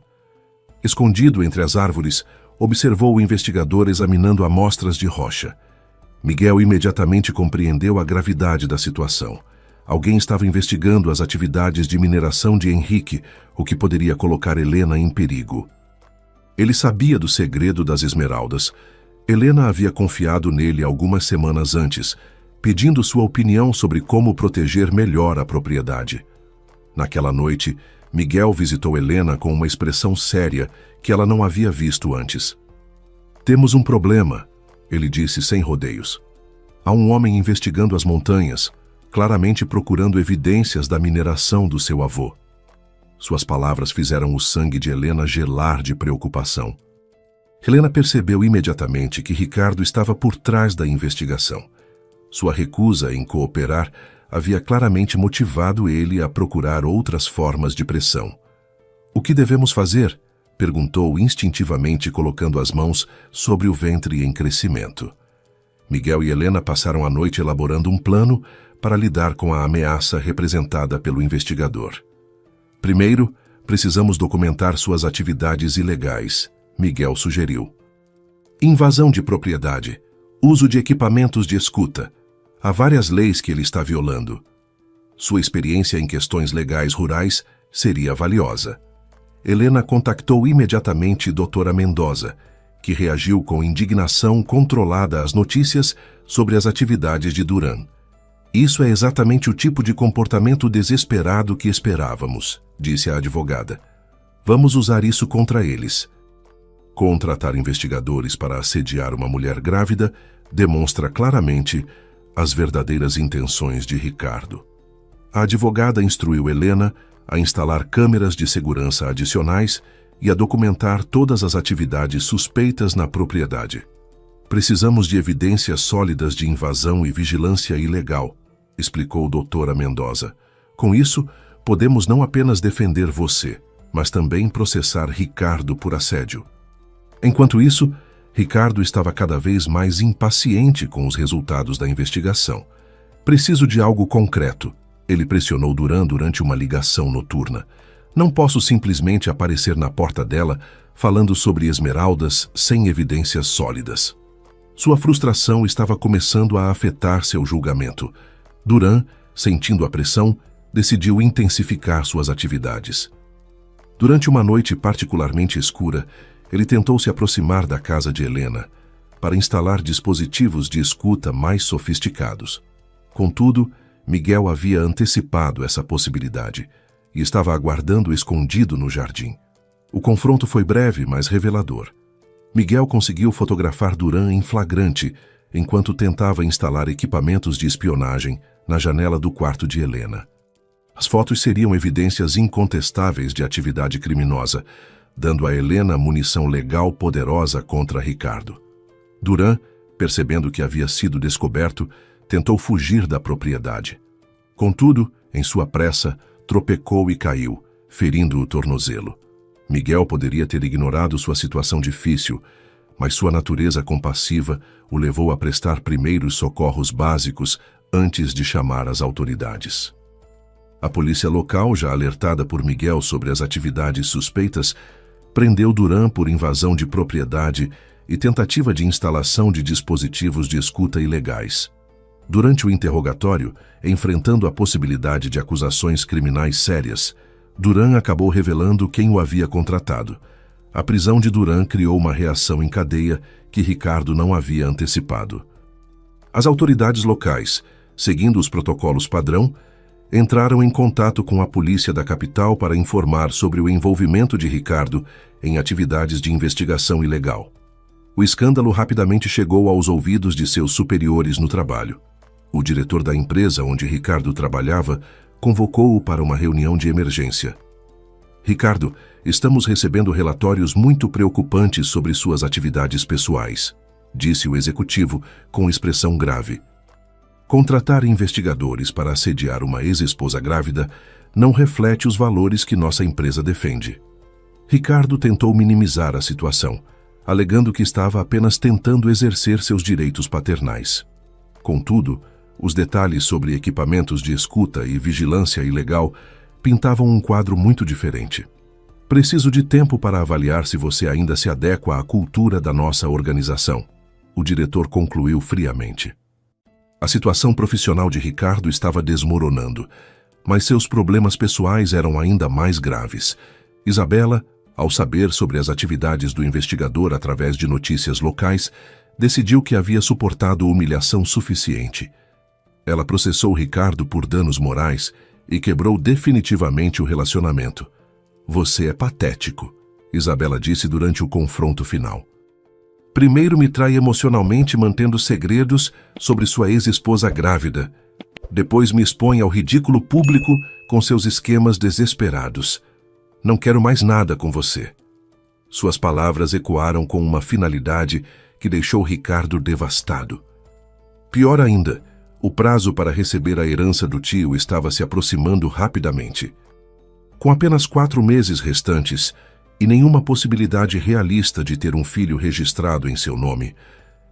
Escondido entre as árvores, observou o investigador examinando amostras de rocha. Miguel imediatamente compreendeu a gravidade da situação. Alguém estava investigando as atividades de mineração de Henrique, o que poderia colocar Helena em perigo. Ele sabia do segredo das esmeraldas. Helena havia confiado nele algumas semanas antes, pedindo sua opinião sobre como proteger melhor a propriedade. Naquela noite, Miguel visitou Helena com uma expressão séria que ela não havia visto antes. "Temos um problema", ele disse sem rodeios. "Há um homem investigando as montanhas, claramente procurando evidências da mineração do seu avô." Suas palavras fizeram o sangue de Helena gelar de preocupação. Helena percebeu imediatamente que Ricardo estava por trás da investigação. Sua recusa em cooperar havia claramente motivado ele a procurar outras formas de pressão. "O que devemos fazer?" perguntou instintivamente, colocando as mãos sobre o ventre em crescimento. Miguel e Helena passaram a noite elaborando um plano para lidar com a ameaça representada pelo investigador. "Primeiro, precisamos documentar suas atividades ilegais", Miguel sugeriu. "Invasão de propriedade, uso de equipamentos de escuta. Há várias leis que ele está violando. Sua experiência em questões legais rurais seria valiosa." Helena contactou imediatamente Dra. Mendoza, que reagiu com indignação controlada às notícias sobre as atividades de Duran. "Isso é exatamente o tipo de comportamento desesperado que esperávamos", disse a advogada. "Vamos usar isso contra eles." Contratar investigadores para assediar uma mulher grávida demonstra claramente as verdadeiras intenções de Ricardo. A advogada instruiu Helena a instalar câmeras de segurança adicionais e a documentar todas as atividades suspeitas na propriedade. "Precisamos de evidências sólidas de invasão e vigilância ilegal", explicou Dra. Mendoza. "Com isso, podemos não apenas defender você, mas também processar Ricardo por assédio." Enquanto isso, Ricardo estava cada vez mais impaciente com os resultados da investigação. "Preciso de algo concreto", ele pressionou Duran durante uma ligação noturna. "Não posso simplesmente aparecer na porta dela falando sobre esmeraldas sem evidências sólidas." Sua frustração estava começando a afetar seu julgamento. Duran, sentindo a pressão, decidiu intensificar suas atividades. Durante uma noite particularmente escura, ele tentou se aproximar da casa de Helena para instalar dispositivos de escuta mais sofisticados. Contudo, Miguel havia antecipado essa possibilidade e estava aguardando escondido no jardim. O confronto foi breve, mas revelador. Miguel conseguiu fotografar Duran em flagrante enquanto tentava instalar equipamentos de espionagem na janela do quarto de Helena. As fotos seriam evidências incontestáveis de atividade criminosa, dando a Helena munição legal poderosa contra Ricardo. Duran, percebendo que havia sido descoberto, tentou fugir da propriedade. Contudo, em sua pressa, tropecou e caiu, ferindo o tornozelo. Miguel poderia ter ignorado sua situação difícil, mas sua natureza compassiva o levou a prestar primeiros socorros básicos antes de chamar as autoridades. A polícia local, já alertada por Miguel sobre as atividades suspeitas, prendeu Duran por invasão de propriedade e tentativa de instalação de dispositivos de escuta ilegais. Durante o interrogatório, enfrentando a possibilidade de acusações criminais sérias, Duran acabou revelando quem o havia contratado. A prisão de Duran criou uma reação em cadeia que Ricardo não havia antecipado. As autoridades locais, seguindo os protocolos padrão, entraram em contato com a polícia da capital para informar sobre o envolvimento de Ricardo em atividades de investigação ilegal. O escândalo rapidamente chegou aos ouvidos de seus superiores no trabalho. O diretor da empresa onde Ricardo trabalhava convocou-o para uma reunião de emergência. "Ricardo, estamos recebendo relatórios muito preocupantes sobre suas atividades pessoais", disse o executivo com expressão grave. "Contratar investigadores para assediar uma ex-esposa grávida não reflete os valores que nossa empresa defende." Ricardo tentou minimizar a situação, alegando que estava apenas tentando exercer seus direitos paternais. Contudo, os detalhes sobre equipamentos de escuta e vigilância ilegal pintavam um quadro muito diferente. "Preciso de tempo para avaliar se você ainda se adequa à cultura da nossa organização", o diretor concluiu friamente. A situação profissional de Ricardo estava desmoronando, mas seus problemas pessoais eram ainda mais graves. Isabela, ao saber sobre as atividades do investigador através de notícias locais, decidiu que havia suportado humilhação suficiente. Ela processou Ricardo por danos morais e quebrou definitivamente o relacionamento. "Você é patético", Isabela disse durante o confronto final. "Primeiro me trai emocionalmente mantendo segredos sobre sua ex-esposa grávida. Depois me expõe ao ridículo público com seus esquemas desesperados. Não quero mais nada com você." Suas palavras ecoaram com uma finalidade que deixou Ricardo devastado. Pior ainda, o prazo para receber a herança do tio estava se aproximando rapidamente. Com apenas 4 meses restantes e nenhuma possibilidade realista de ter um filho registrado em seu nome,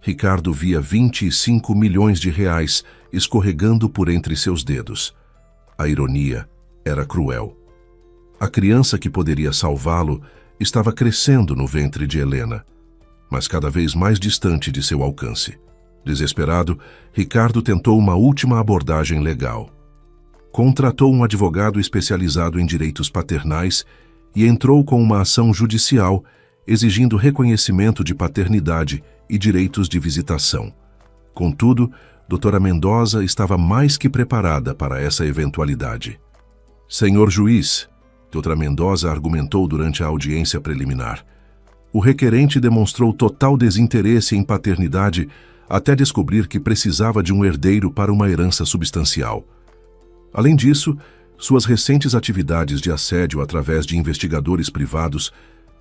Ricardo via 25 milhões de reais escorregando por entre seus dedos. A ironia era cruel. A criança que poderia salvá-lo estava crescendo no ventre de Helena, mas cada vez mais distante de seu alcance. Desesperado, Ricardo tentou uma última abordagem legal. Contratou um advogado especializado em direitos paternais e entrou com uma ação judicial exigindo reconhecimento de paternidade e direitos de visitação. Contudo, doutora Mendoza estava mais que preparada para essa eventualidade. "Senhor juiz", doutora Mendoza argumentou durante a audiência preliminar, "o requerente demonstrou total desinteresse em paternidade até descobrir que precisava de um herdeiro para uma herança substancial. Além disso, suas recentes atividades de assédio através de investigadores privados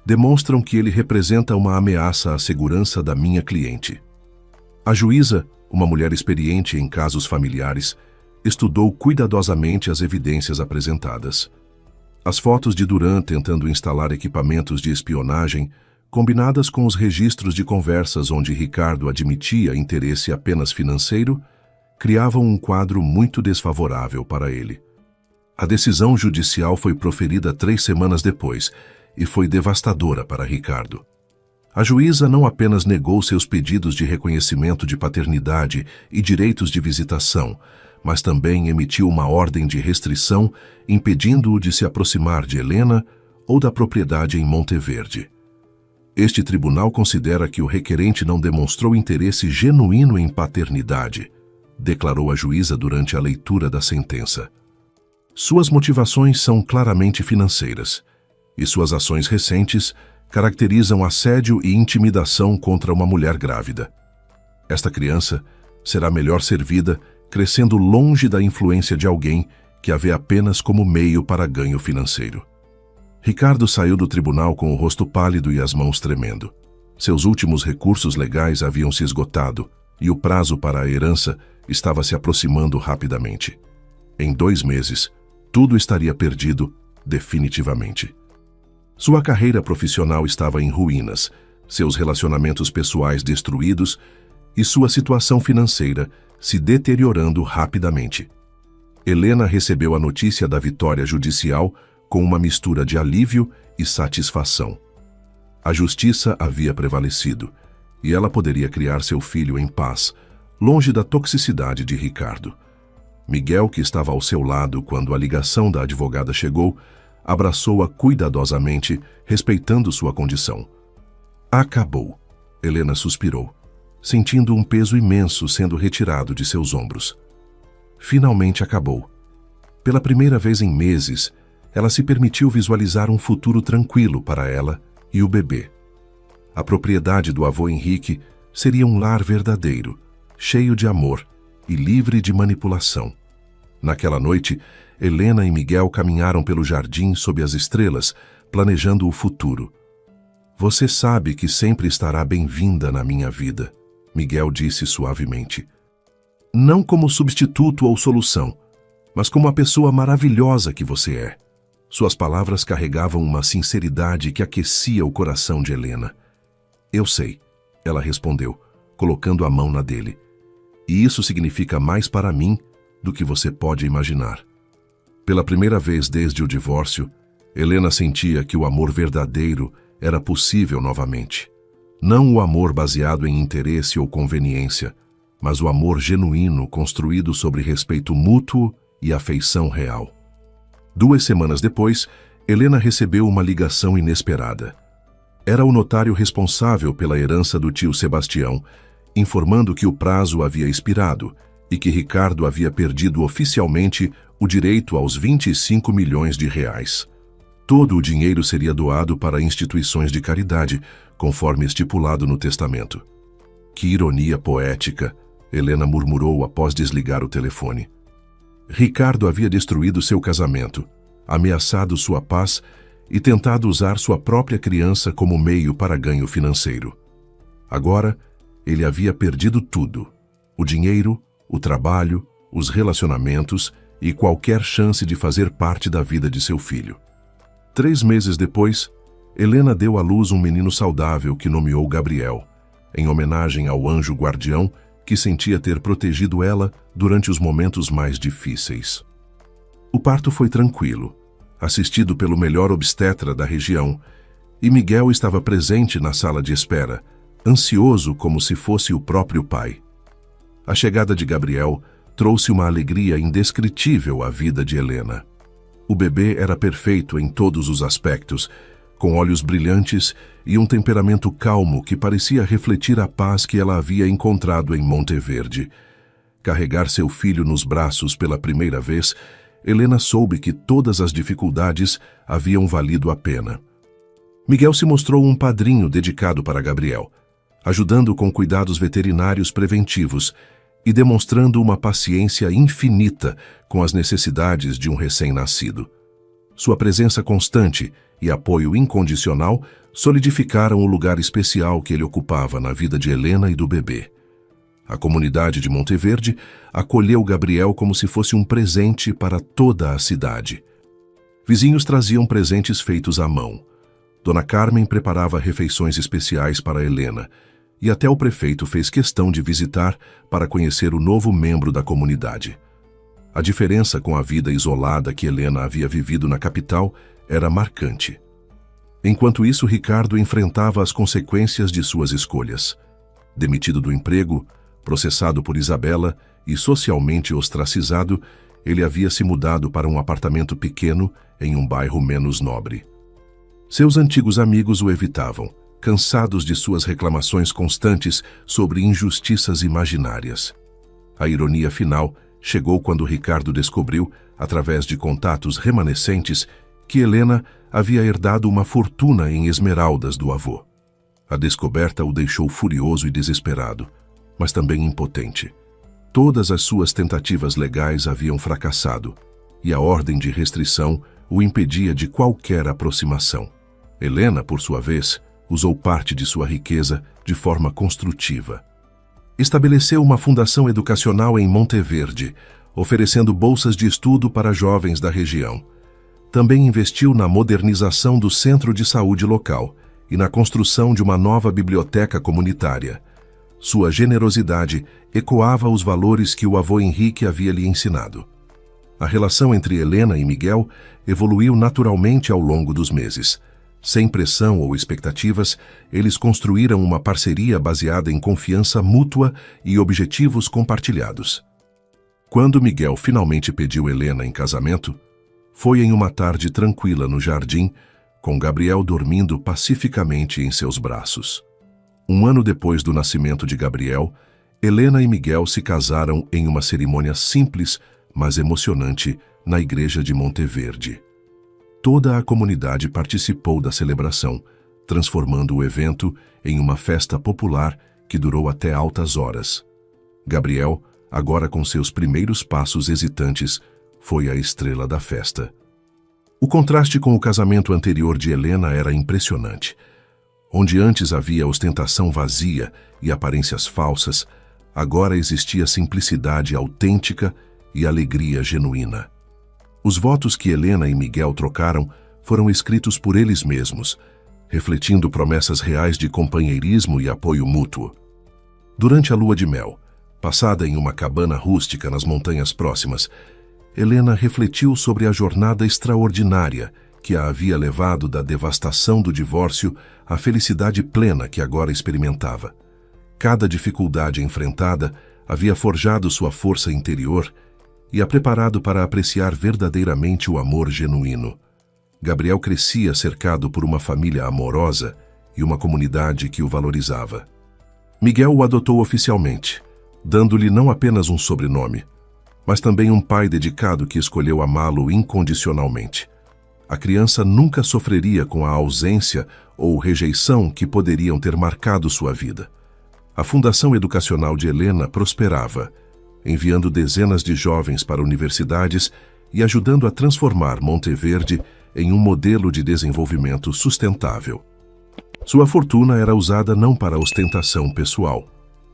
demonstram que ele representa uma ameaça à segurança da minha cliente." A juíza, uma mulher experiente em casos familiares, estudou cuidadosamente as evidências apresentadas. As fotos de Duran tentando instalar equipamentos de espionagem, combinadas com os registros de conversas onde Ricardo admitia interesse apenas financeiro, criavam um quadro muito desfavorável para ele. A decisão judicial foi proferida 3 semanas depois e foi devastadora para Ricardo. A juíza não apenas negou seus pedidos de reconhecimento de paternidade e direitos de visitação, mas também emitiu uma ordem de restrição impedindo-o de se aproximar de Helena ou da propriedade em Monteverde. Este tribunal considera que o requerente não demonstrou interesse genuíno em paternidade, declarou a juíza durante a leitura da sentença. Suas motivações são claramente financeiras, e suas ações recentes caracterizam assédio e intimidação contra uma mulher grávida. Esta criança será melhor servida crescendo longe da influência de alguém que a vê apenas como meio para ganho financeiro. Ricardo saiu do tribunal com o rosto pálido e as mãos tremendo. Seus últimos recursos legais haviam se esgotado e o prazo para a herança estava se aproximando rapidamente. Em 2 meses, tudo estaria perdido definitivamente. Sua carreira profissional estava em ruínas, seus relacionamentos pessoais destruídos e sua situação financeira se deteriorando rapidamente. Helena recebeu a notícia da vitória judicial com uma mistura de alívio e satisfação. A justiça havia prevalecido e ela poderia criar seu filho em paz, longe da toxicidade de Ricardo. Miguel, que estava ao seu lado quando a ligação da advogada chegou, abraçou-a cuidadosamente, respeitando sua condição. "Acabou", Helena suspirou, sentindo um peso imenso sendo retirado de seus ombros. Finalmente acabou. Pela primeira vez em meses, ela se permitiu visualizar um futuro tranquilo para ela e o bebê. A propriedade do avô Henrique seria um lar verdadeiro, cheio de amor e livre de manipulação. Naquela noite, Helena e Miguel caminharam pelo jardim sob as estrelas, planejando o futuro. "Você sabe que sempre estará bem-vinda na minha vida", Miguel disse suavemente. "Não como substituto ou solução, mas como a pessoa maravilhosa que você é." Suas palavras carregavam uma sinceridade que aquecia o coração de Helena. "Eu sei", ela respondeu, colocando a mão na dele. "E isso significa mais para mim do que você pode imaginar." Pela primeira vez desde o divórcio, Helena sentia que o amor verdadeiro era possível novamente. Não o amor baseado em interesse ou conveniência, mas o amor genuíno construído sobre respeito mútuo e afeição real. 2 semanas depois, Helena recebeu uma ligação inesperada. Era o notário responsável pela herança do tio Sebastião, informando que o prazo havia expirado e que Ricardo havia perdido oficialmente o direito aos 25 milhões de reais. Todo o dinheiro seria doado para instituições de caridade, conforme estipulado no testamento. Que ironia poética, Helena murmurou após desligar o telefone. Ricardo havia destruído seu casamento, ameaçado sua paz e tentado usar sua própria criança como meio para ganho financeiro. Agora, ele havia perdido tudo: o dinheiro, o trabalho, os relacionamentos e qualquer chance de fazer parte da vida de seu filho. 3 meses depois, Helena deu à luz um menino saudável que nomeou Gabriel, em homenagem ao anjo guardião que sentia ter protegido ela durante os momentos mais difíceis. O parto foi tranquilo, assistido pelo melhor obstetra da região, e Miguel estava presente na sala de espera, ansioso como se fosse o próprio pai. A chegada de Gabriel trouxe uma alegria indescritível à vida de Helena. O bebê era perfeito em todos os aspectos, com olhos brilhantes e um temperamento calmo que parecia refletir a paz que ela havia encontrado em Monteverde. Carregar seu filho nos braços pela primeira vez, Helena soube que todas as dificuldades haviam valido a pena. Miguel se mostrou um padrinho dedicado para Gabriel, ajudando com cuidados veterinários preventivos e demonstrando uma paciência infinita com as necessidades de um recém-nascido. Sua presença constante e apoio incondicional solidificaram o lugar especial que ele ocupava na vida de Helena e do bebê. A comunidade de Monteverde acolheu Gabriel como se fosse um presente para toda a cidade. Vizinhos traziam presentes feitos à mão. Dona Carmen preparava refeições especiais para Helena, e até o prefeito fez questão de visitar para conhecer o novo membro da comunidade. A diferença com a vida isolada que Helena havia vivido na capital era marcante. Enquanto isso, Ricardo enfrentava as consequências de suas escolhas. Demitido do emprego, processado por Isabela e socialmente ostracizado, ele havia se mudado para um apartamento pequeno em um bairro menos nobre. Seus antigos amigos o evitavam, cansados de suas reclamações constantes sobre injustiças imaginárias. A ironia final chegou quando Ricardo descobriu, através de contatos remanescentes, que Helena havia herdado uma fortuna em esmeraldas do avô. A descoberta o deixou furioso e desesperado, mas também impotente. Todas as suas tentativas legais haviam fracassado, e a ordem de restrição o impedia de qualquer aproximação. Helena, por sua vez, usou parte de sua riqueza de forma construtiva. Estabeleceu uma fundação educacional em Monteverde, oferecendo bolsas de estudo para jovens da região. Também investiu na modernização do centro de saúde local e na construção de uma nova biblioteca comunitária. Sua generosidade ecoava os valores que o avô Henrique havia lhe ensinado. A relação entre Helena e Miguel evoluiu naturalmente ao longo dos meses. Sem pressão ou expectativas, eles construíram uma parceria baseada em confiança mútua e objetivos compartilhados. Quando Miguel finalmente pediu Helena em casamento, foi em uma tarde tranquila no jardim, com Gabriel dormindo pacificamente em seus braços. 1 ano depois do nascimento de Gabriel, Helena e Miguel se casaram em uma cerimônia simples, mas emocionante, na igreja de Monteverde. Toda a comunidade participou da celebração, transformando o evento em uma festa popular que durou até altas horas. Gabriel, agora com seus primeiros passos hesitantes, foi a estrela da festa. O contraste com o casamento anterior de Helena era impressionante. Onde antes havia ostentação vazia e aparências falsas, agora existia simplicidade autêntica e alegria genuína. Os votos que Helena e Miguel trocaram foram escritos por eles mesmos, refletindo promessas reais de companheirismo e apoio mútuo. Durante a lua de mel, passada em uma cabana rústica nas montanhas próximas, Helena refletiu sobre a jornada extraordinária que a havia levado da devastação do divórcio à felicidade plena que agora experimentava. Cada dificuldade enfrentada havia forjado sua força interior e a preparado para apreciar verdadeiramente o amor genuíno. Gabriel crescia cercado por uma família amorosa e uma comunidade que o valorizava. Miguel o adotou oficialmente, dando-lhe não apenas um sobrenome, mas também um pai dedicado que escolheu amá-lo incondicionalmente. A criança nunca sofreria com a ausência ou rejeição que poderiam ter marcado sua vida. A Fundação Educacional de Helena prosperava, enviando dezenas de jovens para universidades e ajudando a transformar Monteverde em um modelo de desenvolvimento sustentável. Sua fortuna era usada não para ostentação pessoal,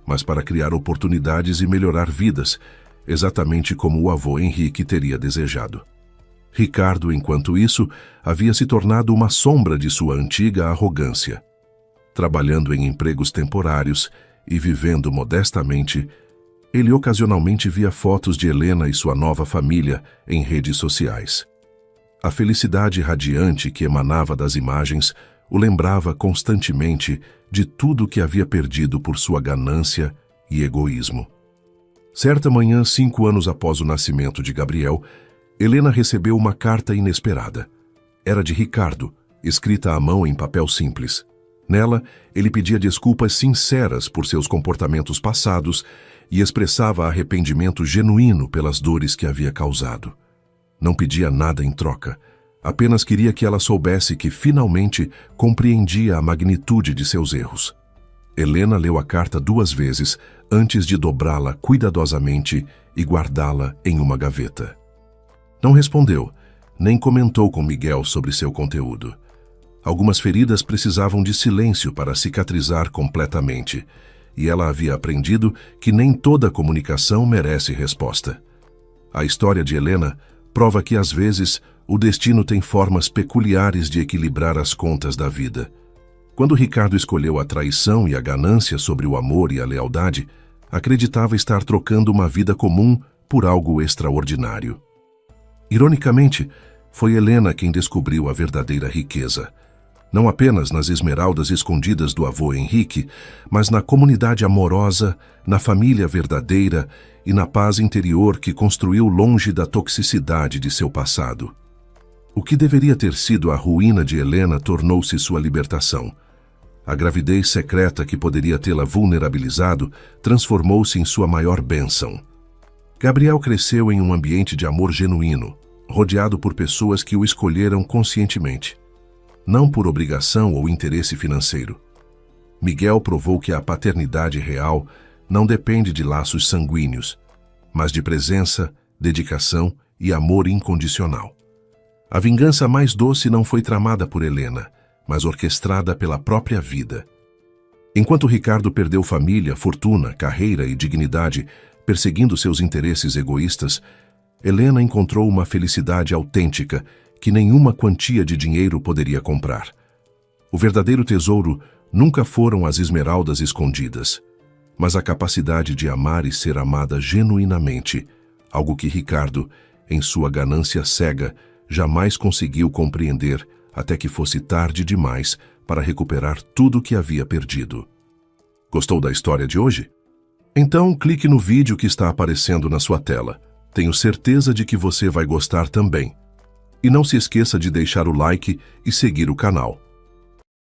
mas para criar oportunidades e melhorar vidas, exatamente como o avô Henrique teria desejado. Ricardo, enquanto isso, havia se tornado uma sombra de sua antiga arrogância. Trabalhando em empregos temporários e vivendo modestamente, ele ocasionalmente via fotos de Helena e sua nova família em redes sociais. A felicidade radiante que emanava das imagens o lembrava constantemente de tudo que havia perdido por sua ganância e egoísmo. Certa manhã, 5 anos após o nascimento de Gabriel, Helena recebeu uma carta inesperada. Era de Ricardo, escrita à mão em papel simples. Nela, ele pedia desculpas sinceras por seus comportamentos passados e expressava arrependimento genuíno pelas dores que havia causado. Não pedia nada em troca, apenas queria que ela soubesse que finalmente compreendia a magnitude de seus erros. Helena leu a carta 2 vezes antes de dobrá-la cuidadosamente e guardá-la em uma gaveta. Não respondeu, nem comentou com Miguel sobre seu conteúdo. Algumas feridas precisavam de silêncio para cicatrizar completamente, e ela havia aprendido que nem toda comunicação merece resposta. A história de Helena prova que, às vezes, o destino tem formas peculiares de equilibrar as contas da vida. Quando Ricardo escolheu a traição e a ganância sobre o amor e a lealdade, acreditava estar trocando uma vida comum por algo extraordinário. Ironicamente, foi Helena quem descobriu a verdadeira riqueza. Não apenas nas esmeraldas escondidas do avô Henrique, mas na comunidade amorosa, na família verdadeira e na paz interior que construiu longe da toxicidade de seu passado. O que deveria ter sido a ruína de Helena tornou-se sua libertação. A gravidez secreta que poderia tê-la vulnerabilizado transformou-se em sua maior bênção. Gabriel cresceu em um ambiente de amor genuíno, rodeado por pessoas que o escolheram conscientemente, não por obrigação ou interesse financeiro. Miguel provou que a paternidade real não depende de laços sanguíneos, mas de presença, dedicação e amor incondicional. A vingança mais doce não foi tramada por Helena, mas orquestrada pela própria vida. Enquanto Ricardo perdeu família, fortuna, carreira e dignidade, perseguindo seus interesses egoístas, Helena encontrou uma felicidade autêntica que nenhuma quantia de dinheiro poderia comprar. O verdadeiro tesouro nunca foram as esmeraldas escondidas, mas a capacidade de amar e ser amada genuinamente, algo que Ricardo, em sua ganância cega, jamais conseguiu compreender até que fosse tarde demais para recuperar tudo o que havia perdido. Gostou da história de hoje? Então clique no vídeo que está aparecendo na sua tela. Tenho certeza de que você vai gostar também. E não se esqueça de deixar o like e seguir o canal.